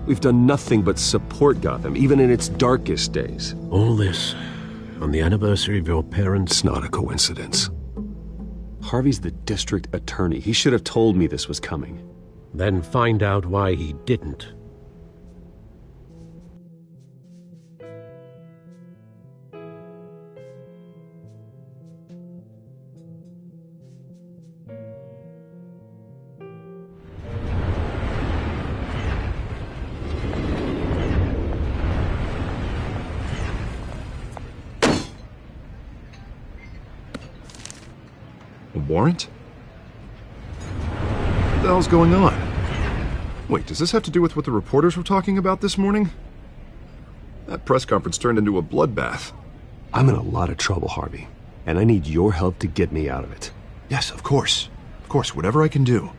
We've done nothing but support Gotham, even in its darkest days. All this on the anniversary of your parents'... It's not a coincidence. Harvey's the district attorney. He should have told me this was coming. Then find out why he didn't. Warrant? What the hell's going on? Wait, does this have to do with what the reporters were talking about this morning? That press conference turned into a bloodbath. I'm in a lot of trouble, Harvey, and I need your help to get me out of it. Yes, of course. Of course, whatever I can do.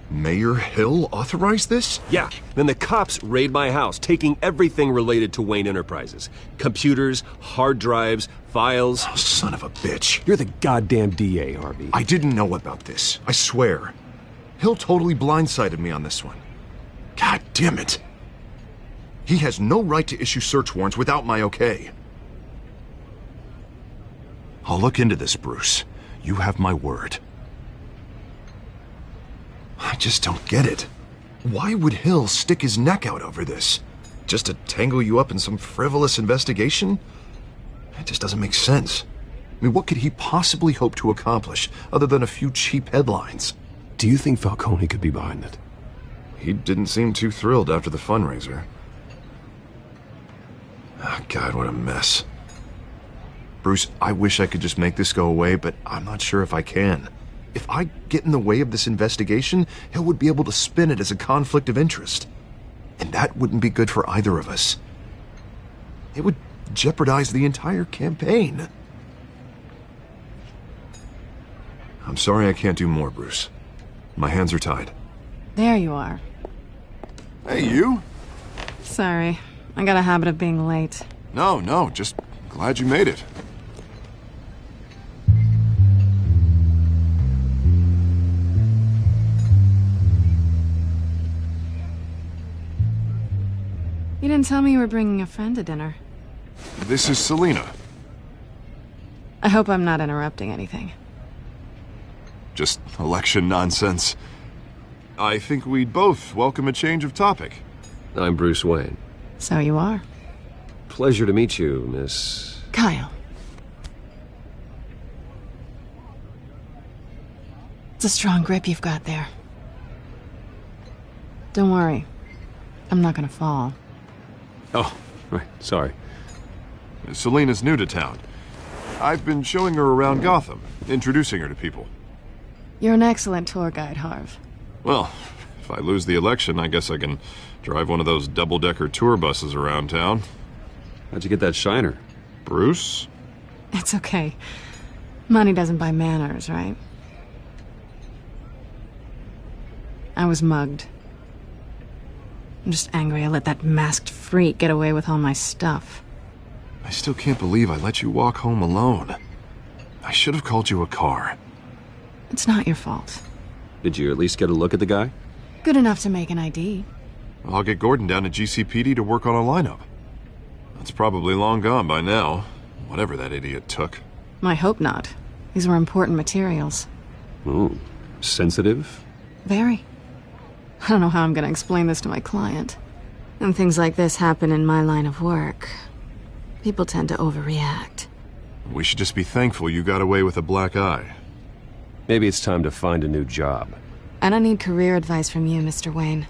Mayor Hill authorized this? Yeah, then the cops raid my house, taking everything related to Wayne Enterprises. Computers, hard drives, files. Oh, son of a bitch. You're the goddamn DA, Harvey. I didn't know about this. I swear. Hill totally blindsided me on this one. God damn it. He has no right to issue search warrants without my okay. I'll look into this, Bruce. You have my word. I just don't get it. Why would Hill stick his neck out over this? Just to tangle you up in some frivolous investigation? It just doesn't make sense. I mean, what could he possibly hope to accomplish other than a few cheap headlines? Do you think Falcone could be behind it? He didn't seem too thrilled after the fundraiser. Oh, God, what a mess. Bruce, I wish I could just make this go away, but I'm not sure if I can. If I get in the way of this investigation, Hill would be able to spin it as a conflict of interest. And that wouldn't be good for either of us. It would jeopardize the entire campaign. I'm sorry I can't do more, Bruce. My hands are tied. There you are. Hey, you? Sorry. I got a habit of being late. No, just glad you made it. You didn't tell me you were bringing a friend to dinner. This is Selina. I hope I'm not interrupting anything. Just election nonsense. I think we'd both welcome a change of topic. I'm Bruce Wayne. So you are. Pleasure to meet you, Miss... Kyle. It's a strong grip you've got there. Don't worry. I'm not gonna fall. Oh, right, sorry. Selina's new to town. I've been showing her around Gotham, introducing her to people. You're an excellent tour guide, Harv. Well, if I lose the election, I guess I can drive one of those double-decker tour buses around town. How'd you get that shiner? Bruce? It's okay. Money doesn't buy manners, right? I was mugged. I'm just angry I let that masked freak get away with all my stuff. I still can't believe I let you walk home alone. I should have called you a car. It's not your fault. Did you at least get a look at the guy? Good enough to make an ID. I'll get Gordon down to GCPD to work on a lineup. That's probably long gone by now, whatever that idiot took. I hope not. These were important materials. Ooh, sensitive? Very. I don't know how I'm gonna explain this to my client. And things like this happen in my line of work. People tend to overreact. We should just be thankful you got away with a black eye. Maybe it's time to find a new job. I don't need career advice from you, Mr. Wayne.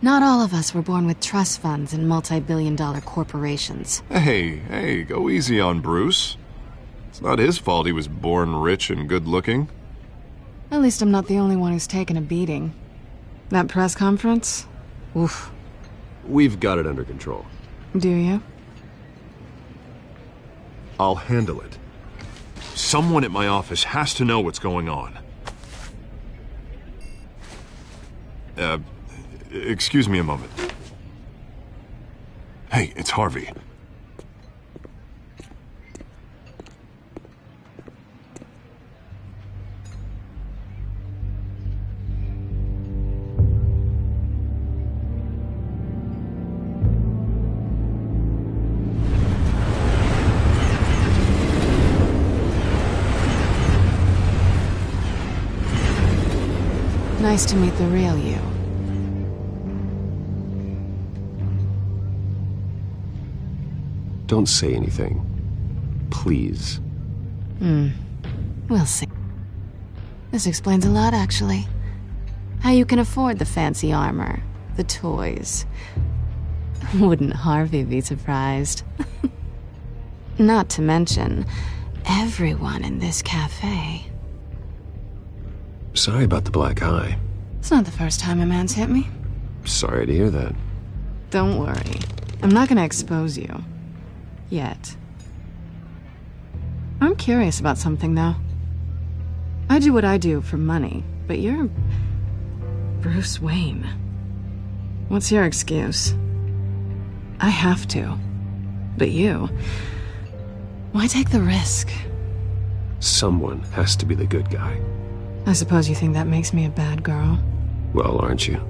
Not all of us were born with trust funds and multi-billion-dollar corporations. Hey, go easy on Bruce. It's not his fault he was born rich and good-looking. At least I'm not the only one who's taken a beating. That press conference? Oof. We've got it under control. Do you? I'll handle it. Someone at my office has to know what's going on. Excuse me a moment. Hey, it's Harvey. Nice to meet the real you. Don't say anything. Please. We'll see. This explains a lot, actually. How you can afford the fancy armor, the toys. Wouldn't Harvey be surprised? Not to mention, everyone in this cafe. Sorry about the black eye. It's not the first time a man's hit me. Sorry to hear that. Don't worry. I'm not gonna expose you. Yet. I'm curious about something, though. I do what I do for money, but you're... Bruce Wayne. What's your excuse? I have to. But you... Why take the risk? Someone has to be the good guy. I suppose you think that makes me a bad girl? Well, aren't you?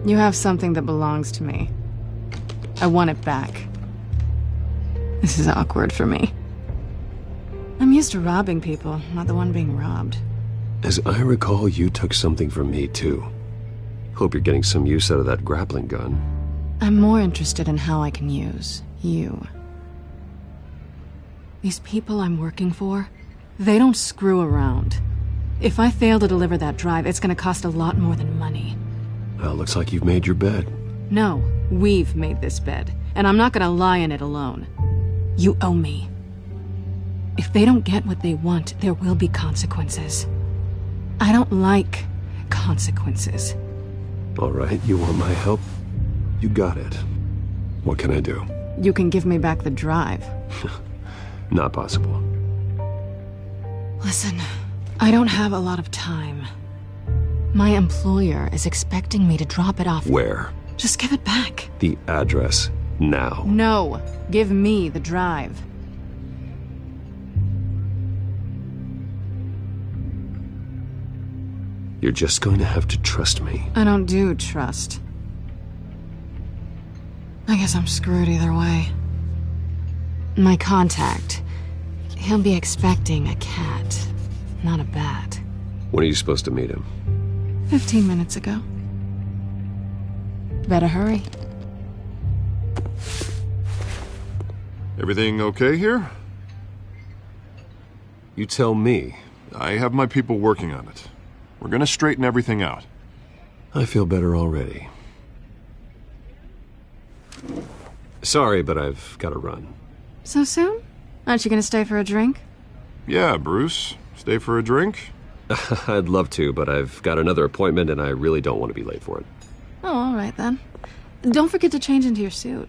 You have something that belongs to me. I want it back. This is awkward for me. I'm used to robbing people, not the one being robbed. As I recall, you took something from me, too. Hope you're getting some use out of that grappling gun. I'm more interested in how I can use you. These people I'm working for, they don't screw around. If I fail to deliver that drive, it's gonna cost a lot more than money. Well, looks like you've made your bed. No, we've made this bed, and I'm not gonna lie in it alone. You owe me. If they don't get what they want, there will be consequences. I don't like consequences. All right, you want my help? You got it. What can I do? You can give me back the drive. Not possible. Listen, I don't have a lot of time. My employer is expecting me to drop it off. Where? Just give it back. The address, now. No, give me the drive. You're just going to have to trust me. I don't do trust. I guess I'm screwed either way. My contact, he'll be expecting a cat, not a bat. When are you supposed to meet him? 15 minutes ago. Better hurry. Everything okay here? You tell me. I have my people working on it. We're gonna straighten everything out. I feel better already. Sorry, but I've got to run. So soon? Aren't you gonna stay for a drink? Yeah, Bruce. Stay for a drink? I'd love to, but I've got another appointment and I really don't want to be late for it. Oh, all right then. Don't forget to change into your suit.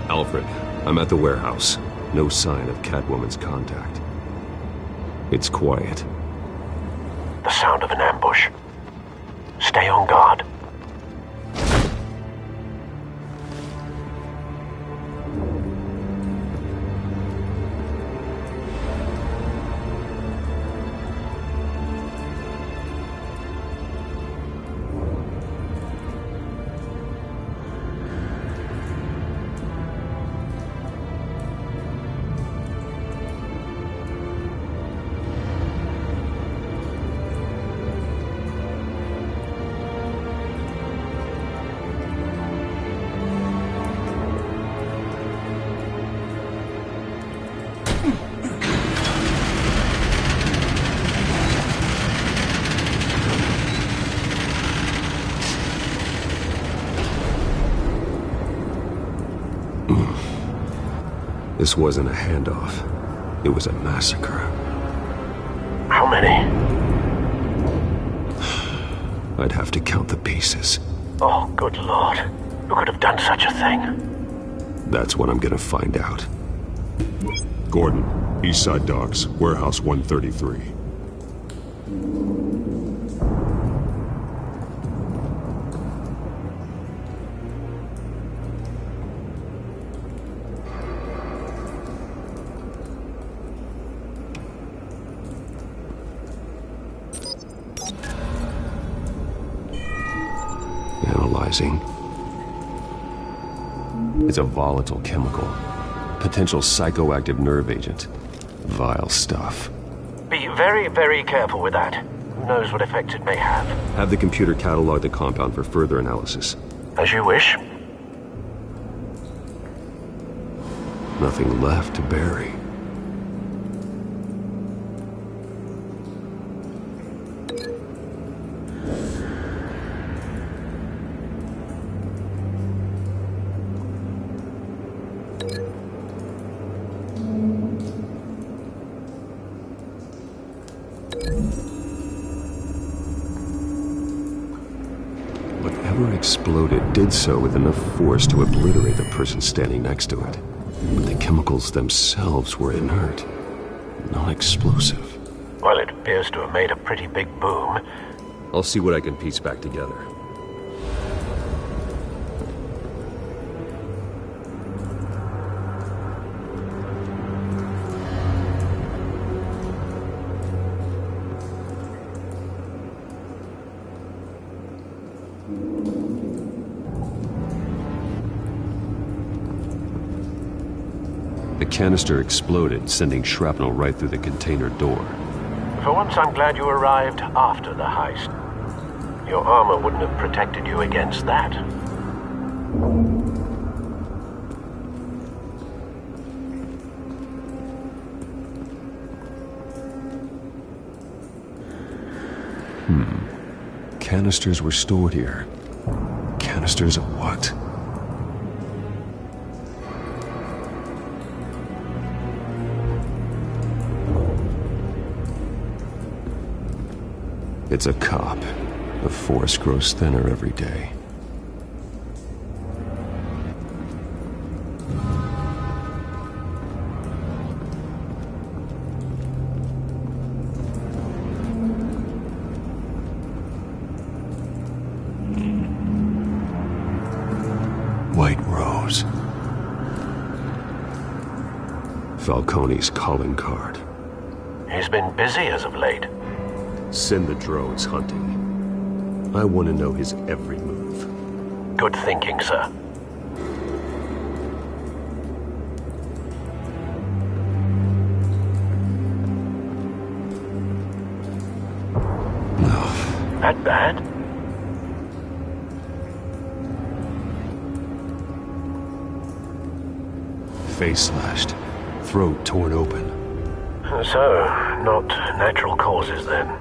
Alfred, I'm at the warehouse. No sign of Catwoman's contact. It's quiet. The sound of an ambush. Stay on guard. This wasn't a handoff. It was a massacre. How many? I'd have to count the pieces. Oh, good lord. Who could have done such a thing? That's what I'm gonna find out. Gordon, Eastside Docks, Warehouse 133. Analyzing. It's a volatile chemical. Potential psychoactive nerve agent. Vile stuff. Be very, very careful with that. Who knows what effect it may have. Have the computer catalog the compound for further analysis. As you wish. Nothing left to bury. Whatever exploded did so with enough force to obliterate the person standing next to it. But the chemicals themselves were inert, non-explosive. Well, it appears to have made a pretty big boom. I'll see what I can piece back together. The canister exploded, sending shrapnel right through the container door. For once, I'm glad you arrived after the heist. Your armor wouldn't have protected you against that. Canisters were stored here. Canisters of what? It's a cop. The force grows thinner every day. White Rose. Falcone's calling card. He's been busy as of late. Send the drones hunting. I want to know his every move. Good thinking, sir. No. That bad? Face slashed. Throat torn open. So, not natural causes then.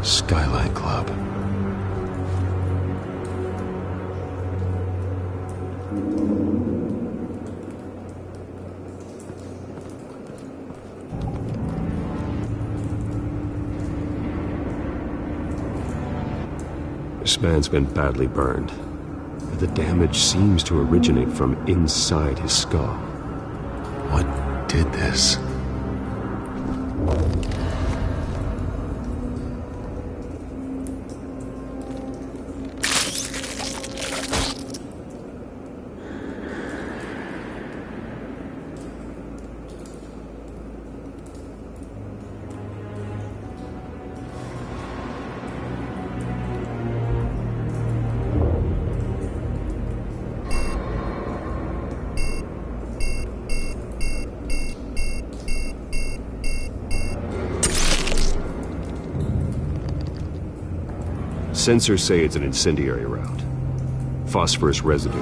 Skyline Club. This man's been badly burned. The damage seems to originate from inside his skull. What did this? Sensors say it's an incendiary round. Phosphorus residue.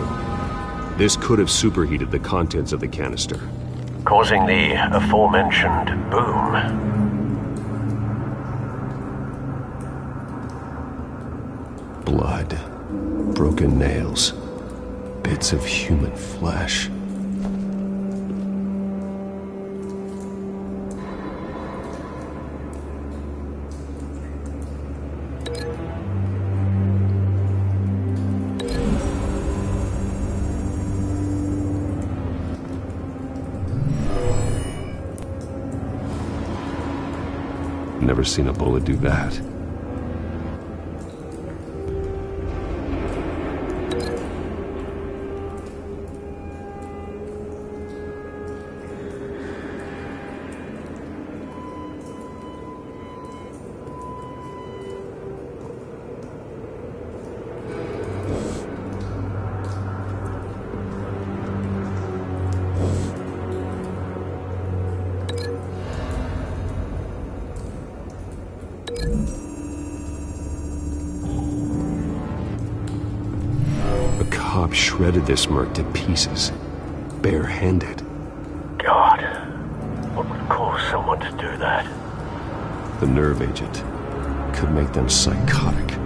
This could have superheated the contents of the canister, Causing the aforementioned boom. Blood, broken nails, bits of human flesh. Never seen a bullet do that. Shredded this merc to pieces, barehanded. God, what would cause someone to do that? The nerve agent could make them psychotic.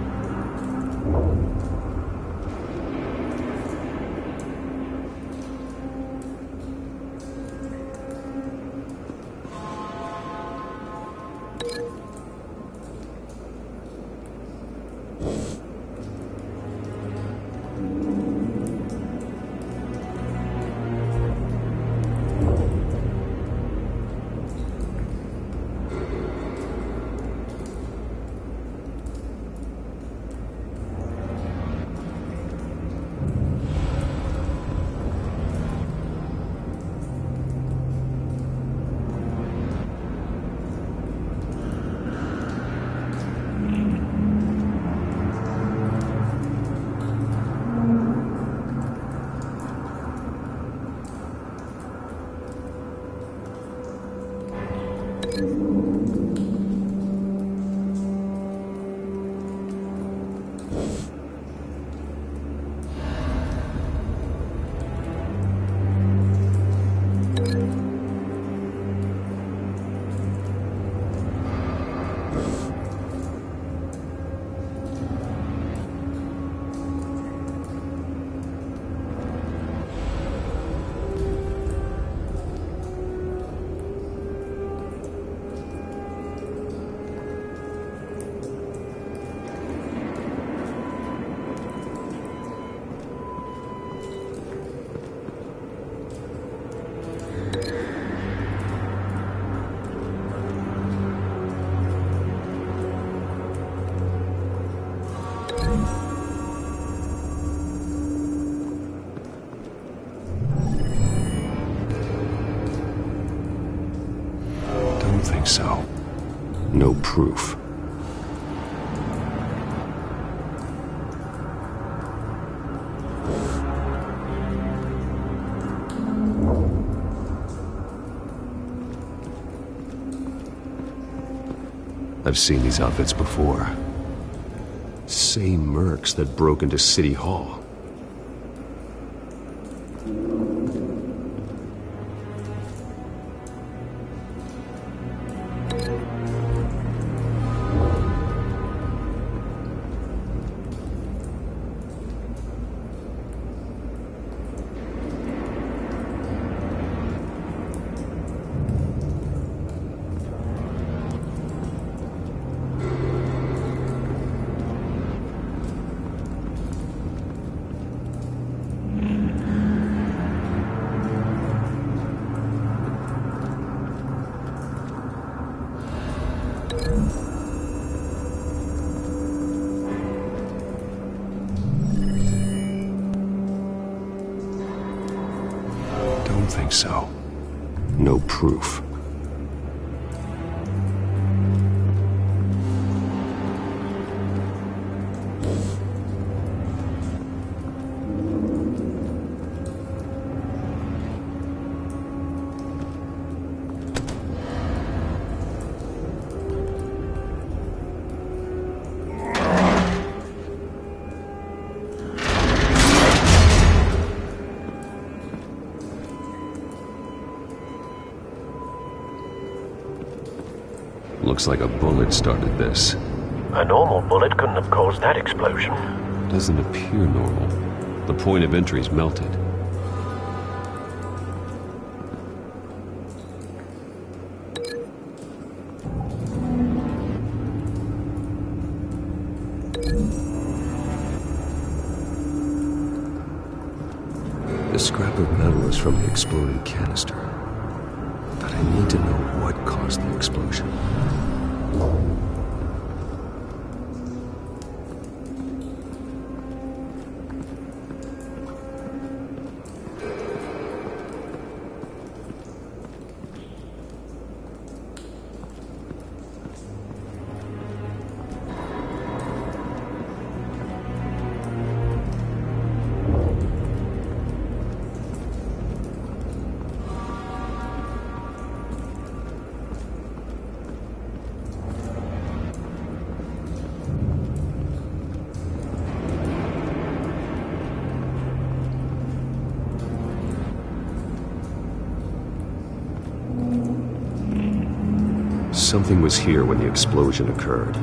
proof. I've seen these outfits before. Same mercs that broke into City Hall. Don't think so. No proof. Looks like a bullet started this. A normal bullet couldn't have caused that explosion. Doesn't appear normal. The point of entry's melted. The scrap of metal is from the exploding canister. But I need to know what caused the explosion. Something was here when the explosion occurred.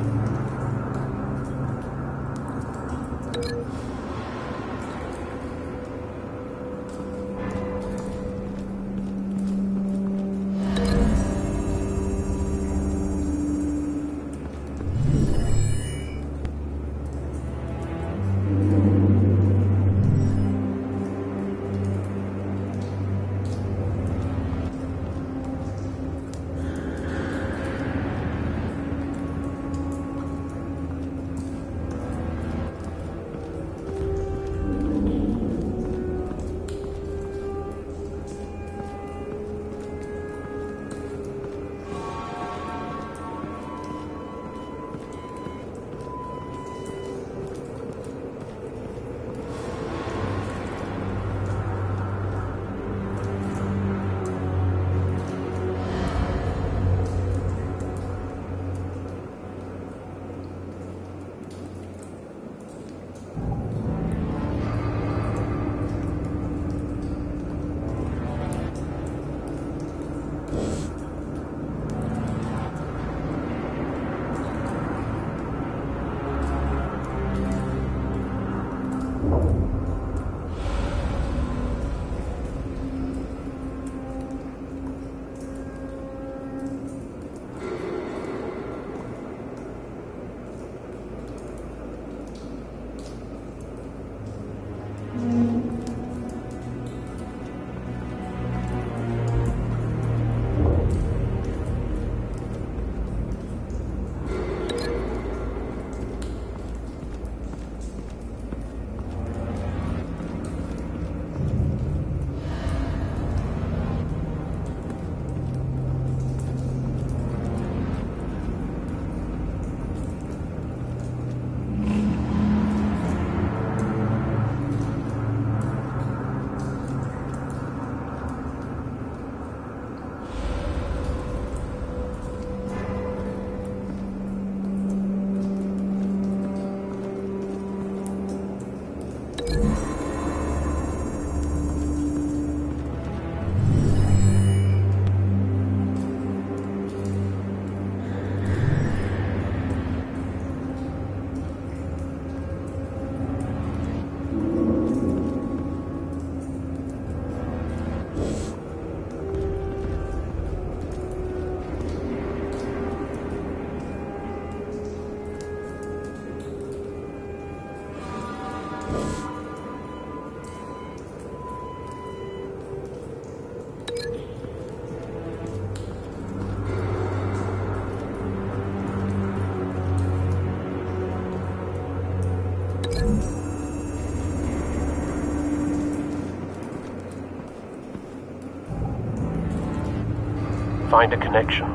Find a connection.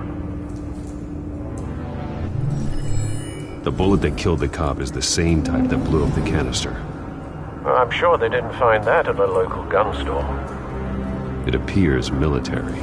The bullet that killed the cop is the same type that blew up the canister. I'm sure they didn't find that at a local gun store. It appears military.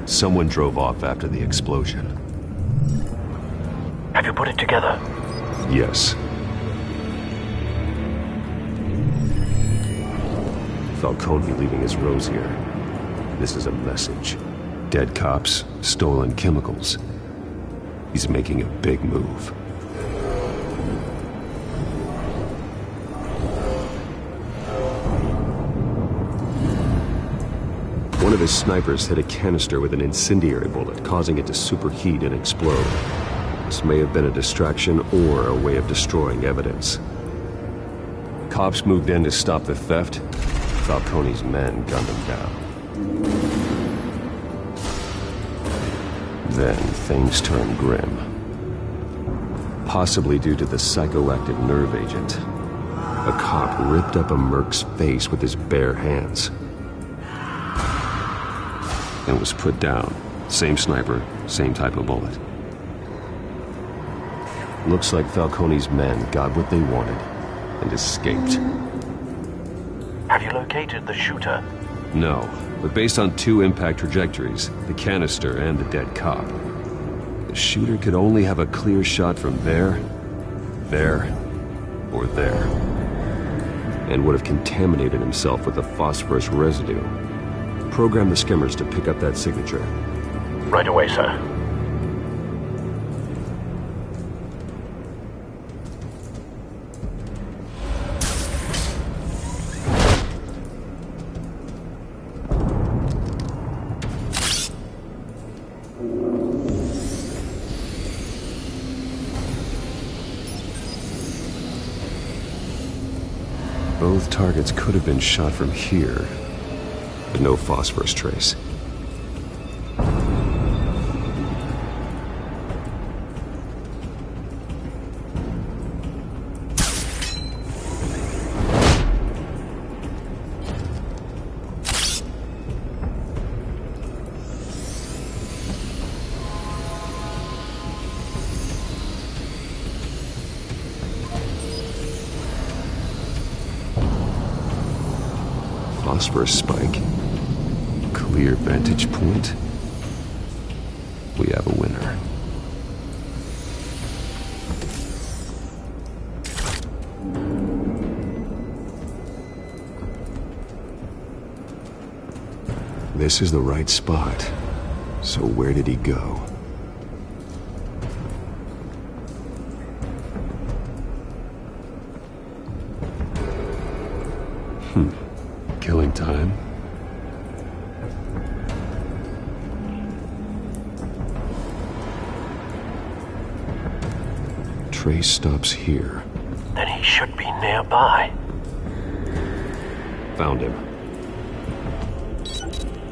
Someone drove off after the explosion. Have you put it together? Yes. Falcone leaving his rose here. This is a message. Dead cops, stolen chemicals. He's making a big move. One of his snipers hit a canister with an incendiary bullet, causing it to superheat and explode. This may have been a distraction or a way of destroying evidence. Cops moved in to stop the theft. Falcone's men gunned him down. Then things turned grim. Possibly due to the psychoactive nerve agent. A cop ripped up a merc's face with his bare hands. And was put down. Same sniper, same type of bullet. Looks like Falcone's men got what they wanted and escaped. Have you located the shooter? No, but based on two impact trajectories, the canister and the dead cop, the shooter could only have a clear shot from there, or there, and would have contaminated himself with the phosphorus residue. Program the skimmers to pick up that signature. Right away, sir. Both targets could have been shot from here. But no phosphorus trace. Phosphorus spike. Clear vantage point. We have a winner. This is the right spot. So where did he go? Killing time. Trace stops here. Then he should be nearby. Found him.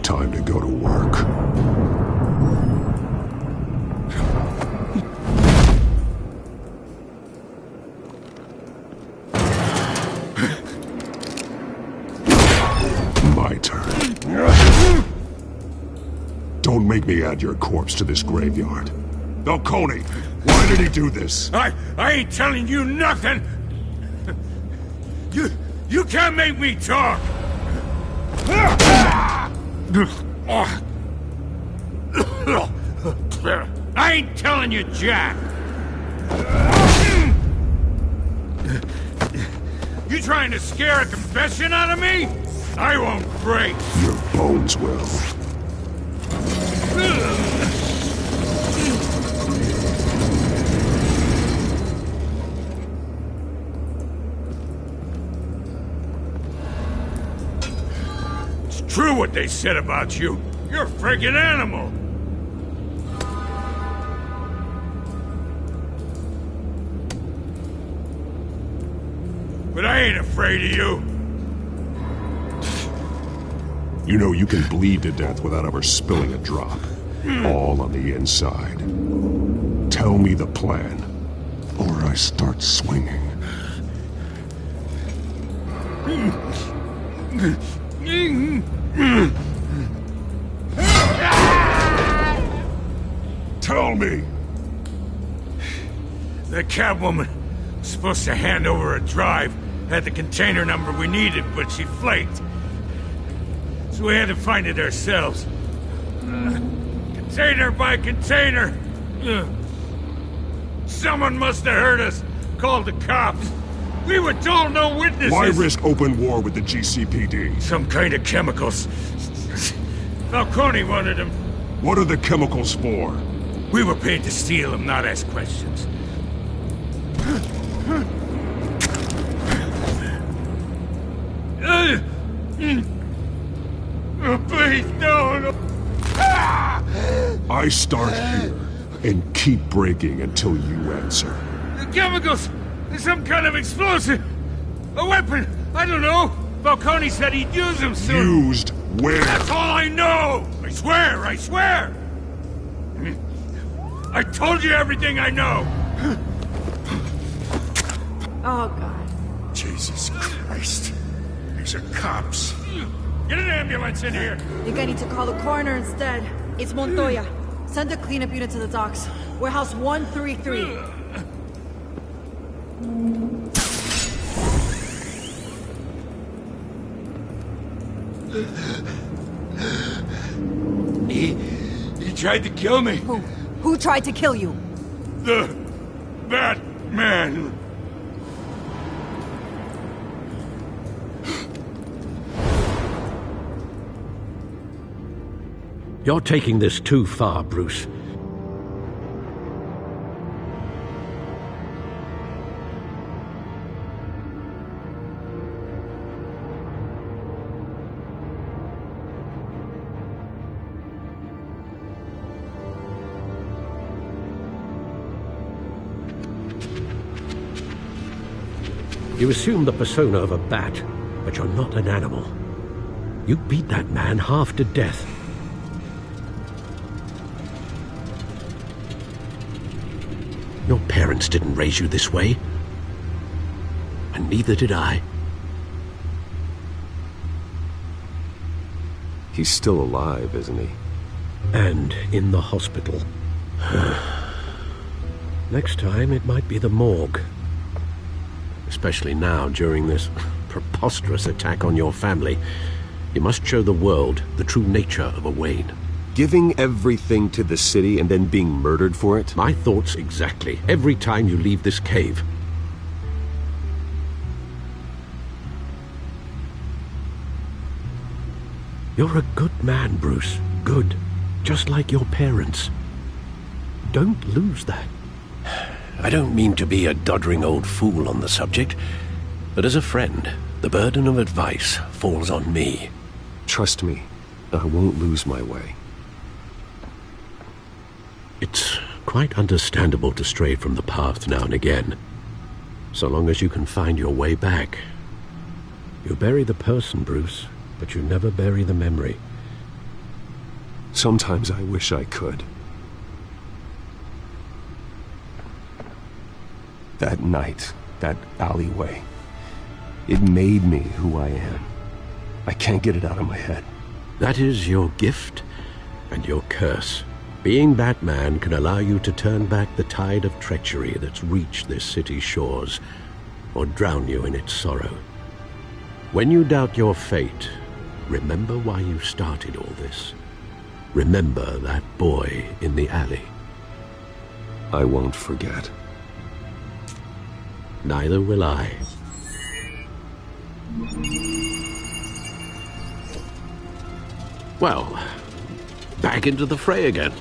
Time to go to work. My turn. Don't make me add your corpse to this graveyard. Falcone, why did he do this? I ain't telling you nothing! You can't make me talk! I ain't telling you, Jack! You trying to scare a confession out of me? I won't break. Your bones will. It's true what they said about you. You're a friggin' animal. But I ain't afraid of you. You know you can bleed to death without ever spilling a drop. All on the inside. Tell me the plan, or I start swinging. Tell me! The Catwoman was supposed to hand over a drive, had the container number we needed, but she flaked. So we had to find it ourselves. Container by container. Someone must have heard us, called the cops. We were told no witnesses. Why risk open war with the GCPD? Some kind of chemicals. Falcone wanted them. What are the chemicals for? We were paid to steal them, not ask questions. Please, no. I start here and keep breaking until you answer. The chemicals! Some kind of explosive! A weapon! I don't know! Falcone said he'd use them soon! Used where? That's all I know! I swear! I swear! I told you everything I know! Oh, God. Jesus Christ. These are cops. Get an ambulance in here! You're gonna need to call the coroner instead. It's Montoya. Send a cleanup unit to the docks. Warehouse 133. He tried to kill me. Who tried to kill you? The Batman. You're taking this too far, Bruce. You assume the persona of a bat, but you're not an animal. You beat that man half to death. Your parents didn't raise you this way. And neither did I. He's still alive, isn't he? And in the hospital. Next time, it might be the morgue. Especially now, during this preposterous attack on your family. You must show the world the true nature of a Wayne. Giving everything to the city and then being murdered for it? My thoughts exactly. Every time you leave this cave. You're a good man, Bruce. Good. Just like your parents. Don't lose that. I don't mean to be a doddering old fool on the subject, but as a friend, the burden of advice falls on me. Trust me, I won't lose my way. It's quite understandable to stray from the path now and again, so long as you can find your way back. You bury the person, Bruce, but you never bury the memory. Sometimes I wish I could. That night, that alleyway, it made me who I am. I can't get it out of my head. That is your gift and your curse. Being Batman can allow you to turn back the tide of treachery that's reached this city's shores, or drown you in its sorrow. When you doubt your fate, remember why you started all this. Remember that boy in the alley. I won't forget. Neither will I. Well, back into the fray again.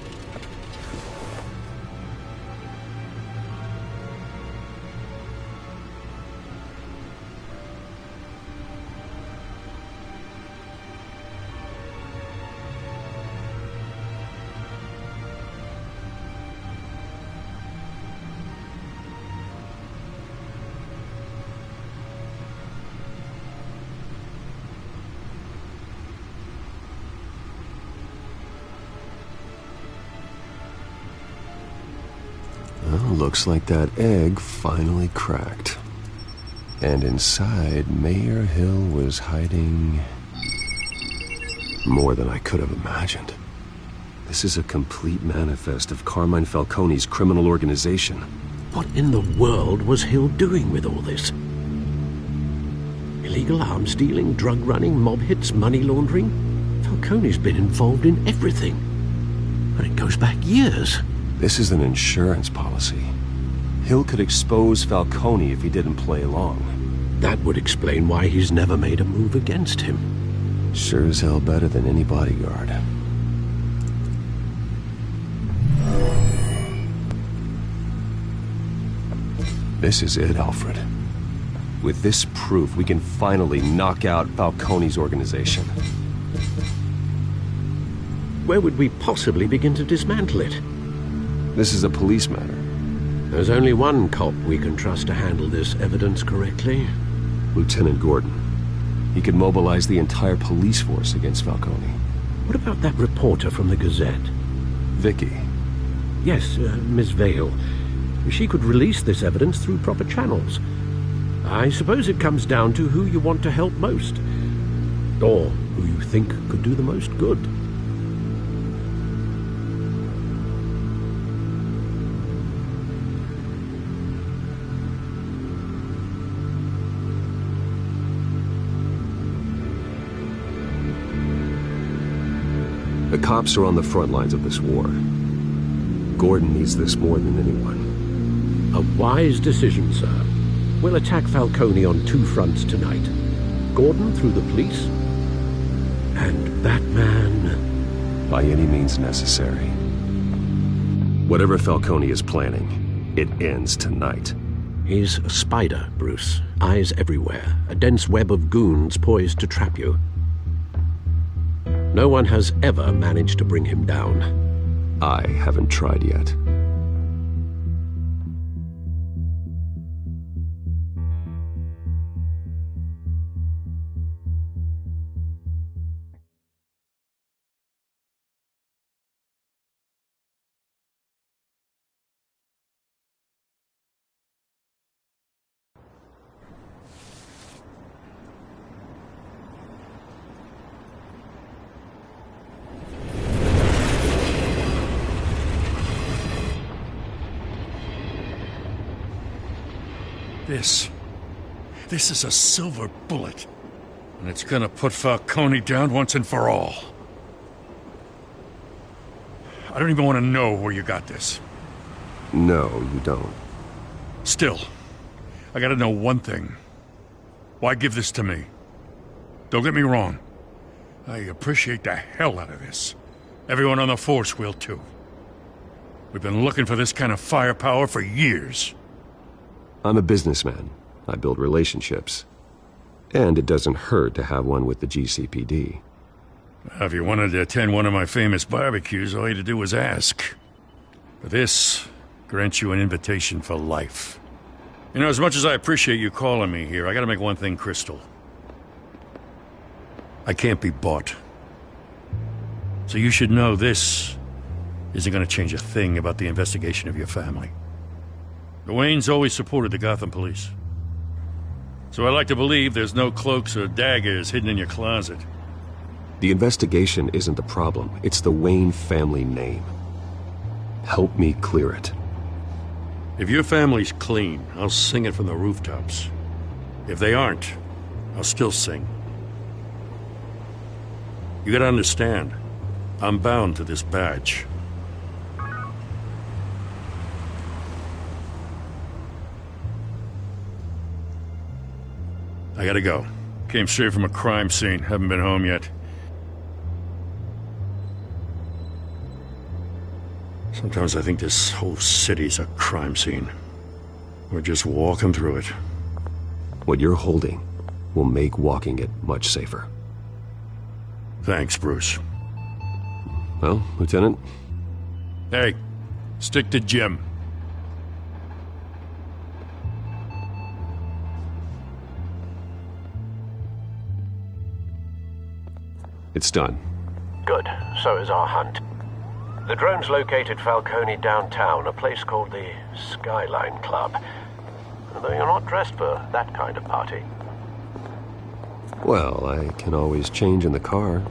Looks like that egg finally cracked. And inside, Mayor Hill was hiding more than I could have imagined. This is a complete manifest of Carmine Falcone's criminal organization. What in the world was Hill doing with all this? Illegal arms dealing, drug running, mob hits, money laundering? Falcone's been involved in everything. And it goes back years. This is an insurance policy. Hill could expose Falcone if he didn't play along. That would explain why he's never made a move against him. Sure as hell better than any bodyguard. This is it, Alfred. With this proof, we can finally knock out Falcone's organization. Where would we possibly begin to dismantle it? This is a police matter. There's only one cop we can trust to handle this evidence correctly. Lieutenant Gordon. He could mobilize the entire police force against Falcone. What about that reporter from the Gazette? Vicky. Yes, Miss Vale. She could release this evidence through proper channels. I suppose it comes down to who you want to help most. Or who you think could do the most good. The cops are on the front lines of this war. Gordon needs this more than anyone. A wise decision, sir. We'll attack Falcone on two fronts tonight. Gordon through the police, and Batman... by any means necessary. Whatever Falcone is planning, it ends tonight. He's a spider, Bruce. Eyes everywhere. A dense web of goons poised to trap you. No one has ever managed to bring him down. I haven't tried yet. This is a silver bullet. And it's gonna put Falcone down once and for all. I don't even want to know where you got this. No, you don't. Still, I gotta know one thing. Why give this to me? Don't get me wrong. I appreciate the hell out of this. Everyone on the force will too. We've been looking for this kind of firepower for years. I'm a businessman. I build relationships. And it doesn't hurt to have one with the GCPD. If you wanted to attend one of my famous barbecues, all you had to do was ask. But this grants you an invitation for life. You know, as much as I appreciate you calling me here, I gotta make one thing crystal. I can't be bought. So you should know this isn't gonna change a thing about the investigation of your family. The Waynes always supported the Gotham police. So I like to believe there's no cloaks or daggers hidden in your closet. The investigation isn't the problem. It's the Wayne family name. Help me clear it. If your family's clean, I'll sing it from the rooftops. If they aren't, I'll still sing. You gotta understand, I'm bound to this badge. I gotta go. Came straight from a crime scene. Haven't been home yet. Sometimes I think this whole city's a crime scene. We're just walking through it. What you're holding will make walking it much safer. Thanks, Bruce. Well, Lieutenant? Hey, stick to Jim. It's done. Good. So is our hunt. The drone's located Falcone downtown, a place called the Skyline Club. Though you're not dressed for that kind of party. Well, I can always change in the car.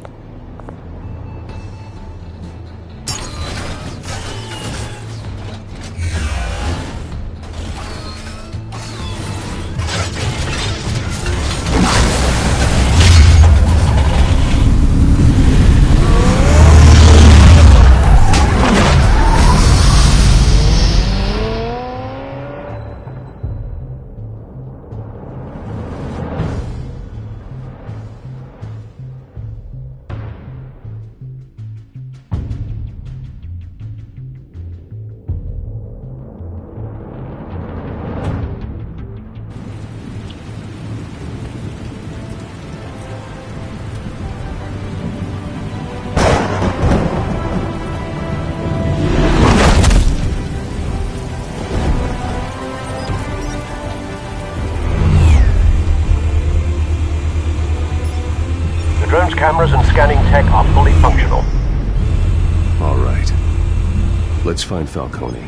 Cameras and scanning tech are fully functional. All right. Let's find Falcone.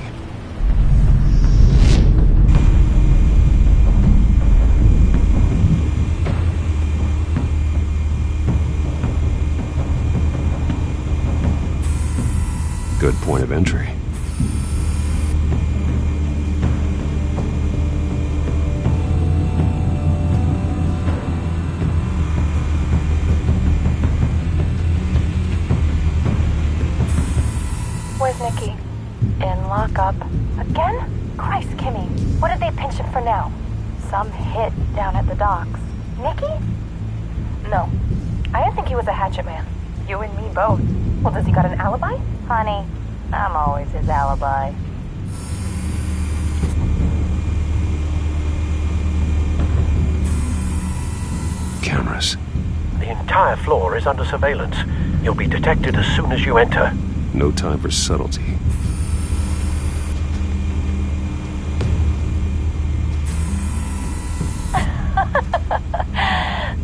Good point of entry. Where's Nikki? In lockup. Again? Christ, Kimmy. What did they pinch him for now? Some hit down at the docks. Nikki? No. I didn't think he was a hatchet man. You and me both. Well, does he got an alibi? Honey, I'm always his alibi. Cameras. The entire floor is under surveillance. You'll be detected as soon as you enter. No time for subtlety.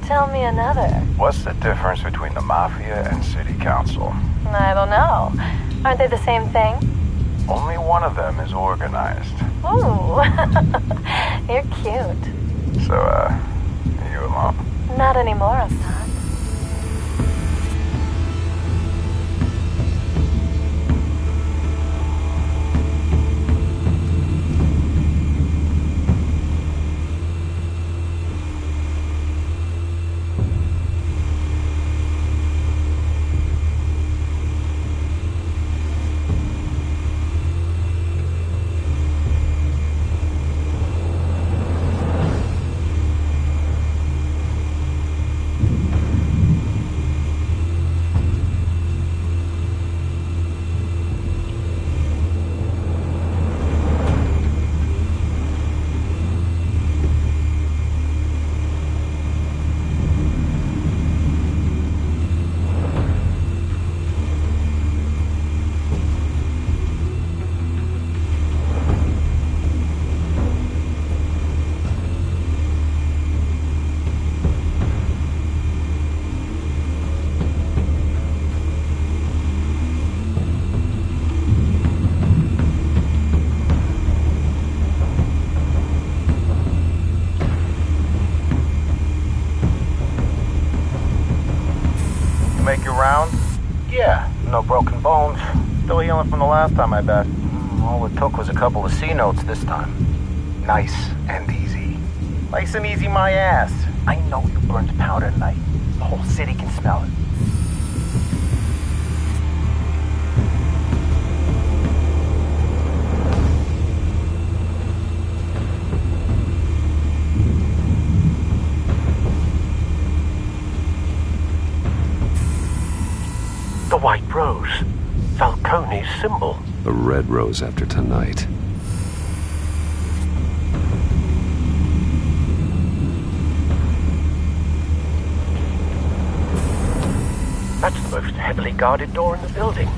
Tell me another. What's the difference between the Mafia and City Council? I don't know. Aren't they the same thing? Only one of them is organized. Ooh. You're cute. So, are you alone? Not anymore, Assad. Yeah, no broken bones. Still healing from the last time, I bet. All it took was a couple of C notes this time. Nice and easy. Nice and easy my ass. I know you burned powder tonight. The whole city can smell it. The White Rose. Falcone. Falcone's symbol. A red rose after tonight. That's the most heavily guarded door in the building.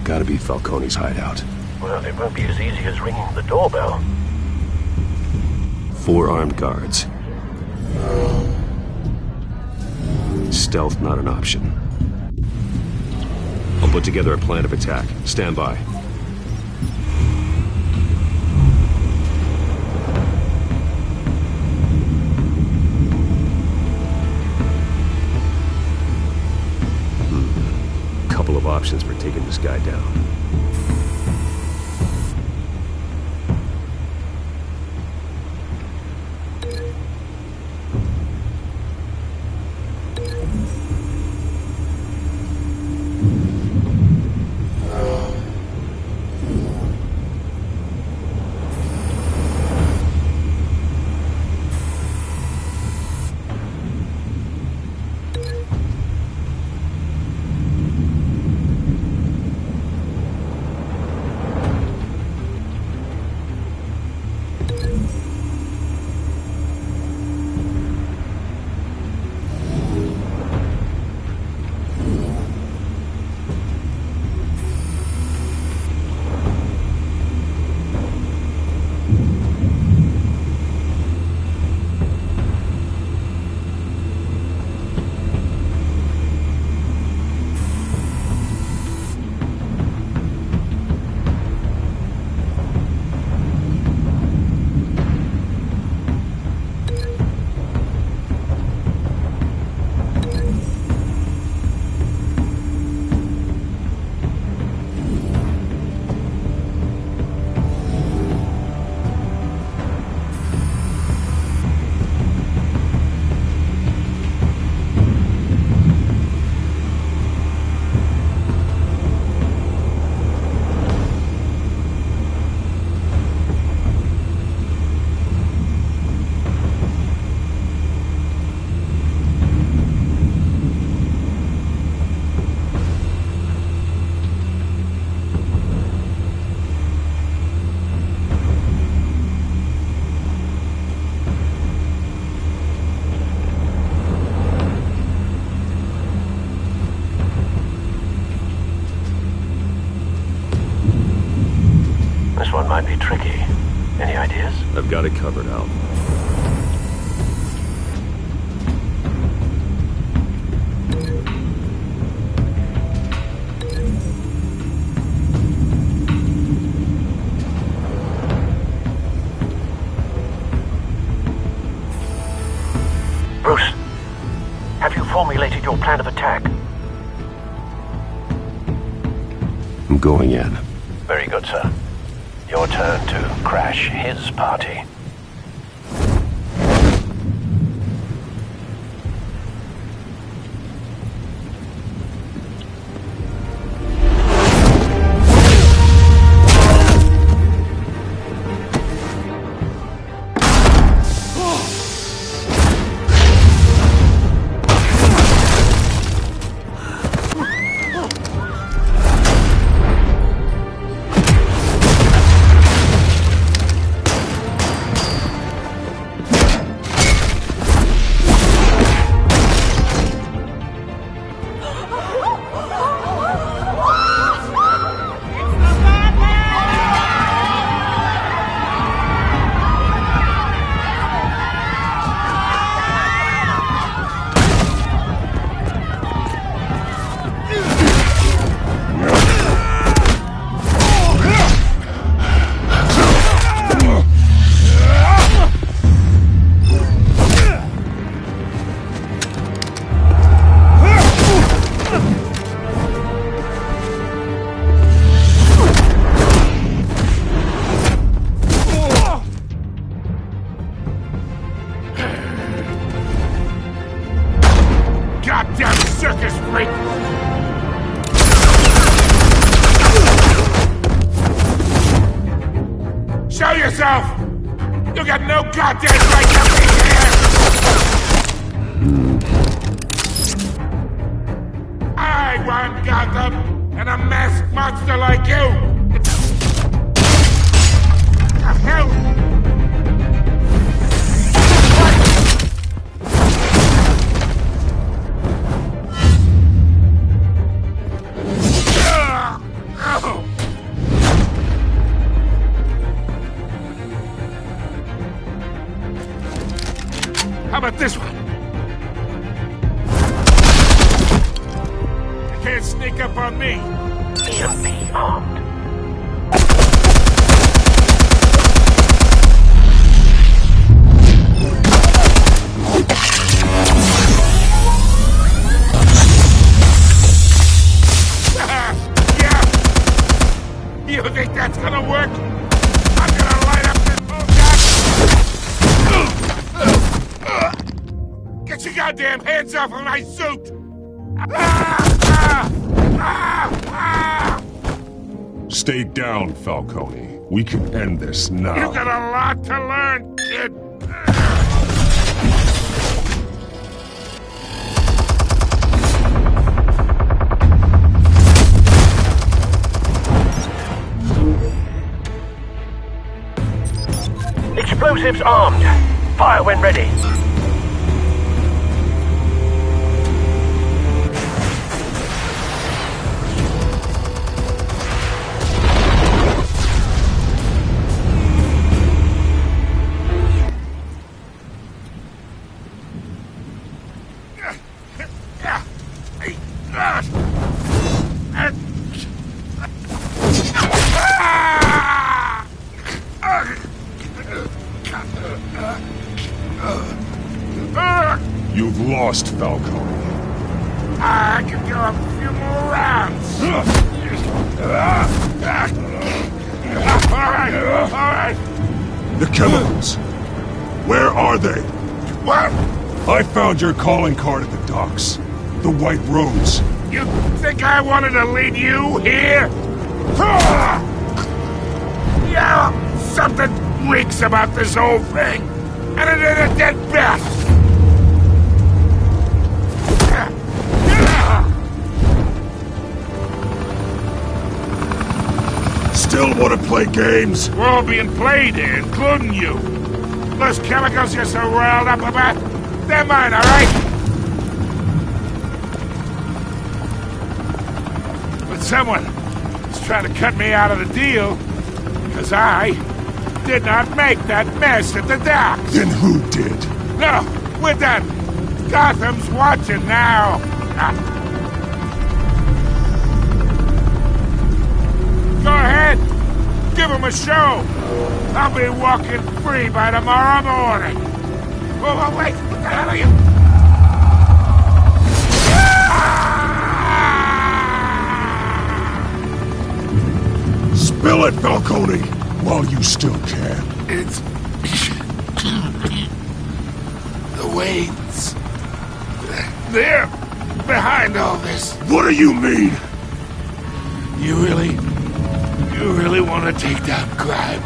Gotta be Falcone's hideout. Well, it won't be as easy as ringing the doorbell. 4 armed guards. Stealth not an option. I'll put together a plan of attack. Stand by. Couple of options for taking this guy down. This one might be tricky. Any ideas? I've got it covered, Al. Bruce, have you formulated your plan of attack? I'm going in. Very good, sir. Your turn to crash his party. Show yourself! You got no goddamn right to be here! I want Gotham! and a masked monster like you! The hell? How about this one? You can't sneak up on me. EMP armed. Yeah! You think that's gonna work? I'm gonna light up this bullshit! Get your goddamn hands off of my suit! Stay down, Falcone. We can end this now. You got a lot to learn, kid! Explosives armed. Fire when ready. You've lost, Falcone. I can go a few more rounds. All right. The chemicals. Where are they? What? I found your calling card at the docks. The White Rose. You think I wanted to lead you here? Yeah, something reeks about this whole thing. And it ain't a dead bat. Still want to play games? We're all being played here, including you. Those chemicals you're so riled up about, they're mine, all right? But someone is trying to cut me out of the deal, because I did not make that mess at the docks. Then who did? No, we're done. Gotham's watching now. Go ahead. Give him a show. I'll be walking free by tomorrow morning. Oh, wait. What the hell are you? Spill it, Falcone, while you still can. It's... the Waynes. They're behind all this. What do you mean? You really want to take down crime?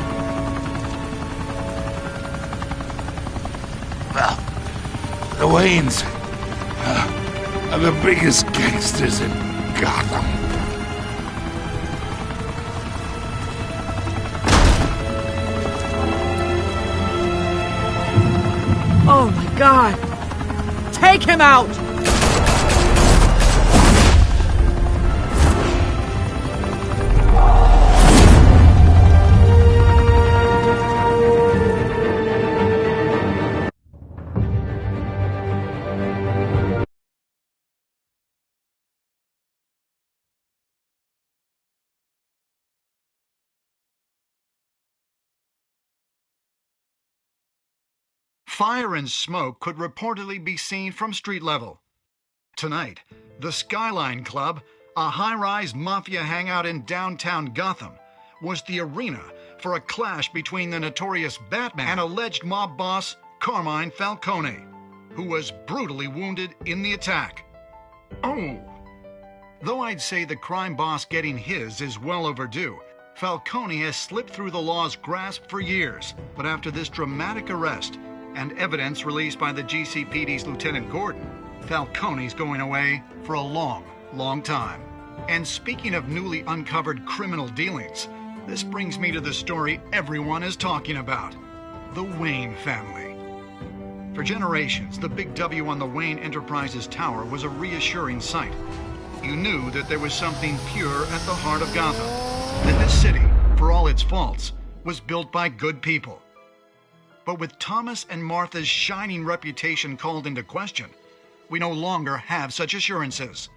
Well, the Waynes are the biggest gangsters in Gotham. Oh my God! Take him out! Fire and smoke could reportedly be seen from street level. Tonight, the Skyline Club, a high-rise mafia hangout in downtown Gotham, was the arena for a clash between the notorious Batman and alleged mob boss Carmine Falcone, who was brutally wounded in the attack. Oh! Though I'd say the crime boss getting his is well overdue, Falcone has slipped through the law's grasp for years. But after this dramatic arrest, and evidence released by the GCPD's Lieutenant Gordon, Falcone's going away for a long, long time. And speaking of newly uncovered criminal dealings, this brings me to the story everyone is talking about. The Wayne family. For generations, the big W on the Wayne Enterprises tower was a reassuring sight. You knew that there was something pure at the heart of Gotham. That this city, for all its faults, was built by good people. But with Thomas and Martha's shining reputation called into question, we no longer have such assurances.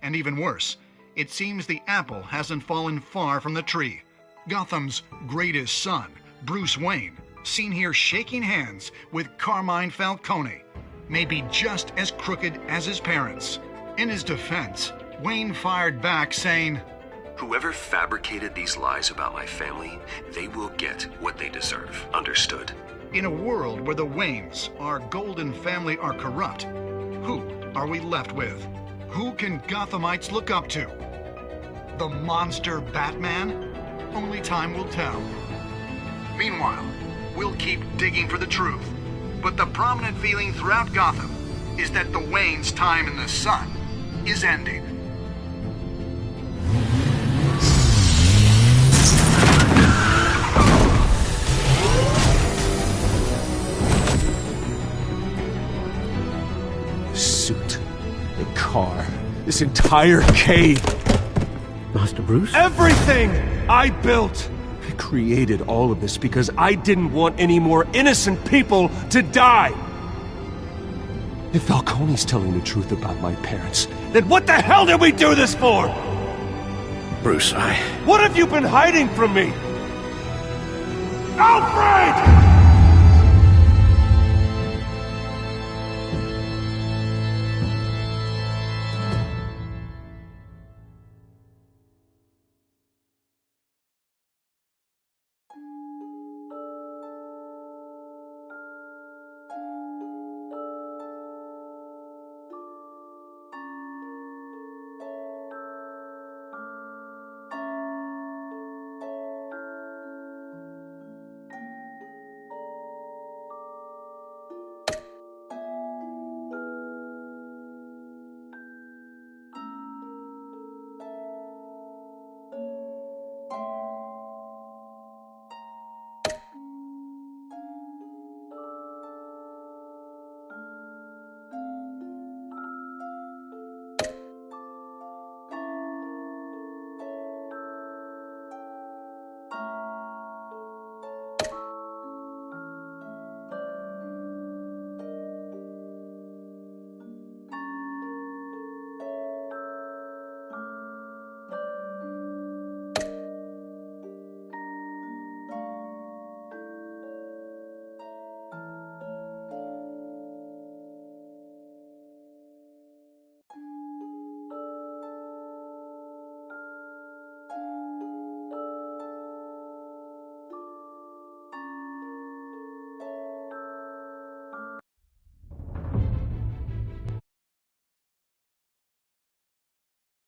And even worse, it seems the apple hasn't fallen far from the tree. Gotham's greatest son, Bruce Wayne, seen here shaking hands with Carmine Falcone, may be just as crooked as his parents. In his defense, Wayne fired back saying, "Whoever fabricated these lies about my family, they will get what they deserve. Understood?" In a world where the Waynes, our golden family, are corrupt, who are we left with? Who can Gothamites look up to? The monster Batman? Only time will tell. Meanwhile, we'll keep digging for the truth. But the prominent feeling throughout Gotham is that the Waynes' time in the sun is ending. The suit, the car, this entire cave. Master Bruce? Everything I built! I created all of this because I didn't want any more innocent people to die! If Falcone's telling the truth about my parents, then what the hell did we do this for? Bruce, What have you been hiding from me? Alfred!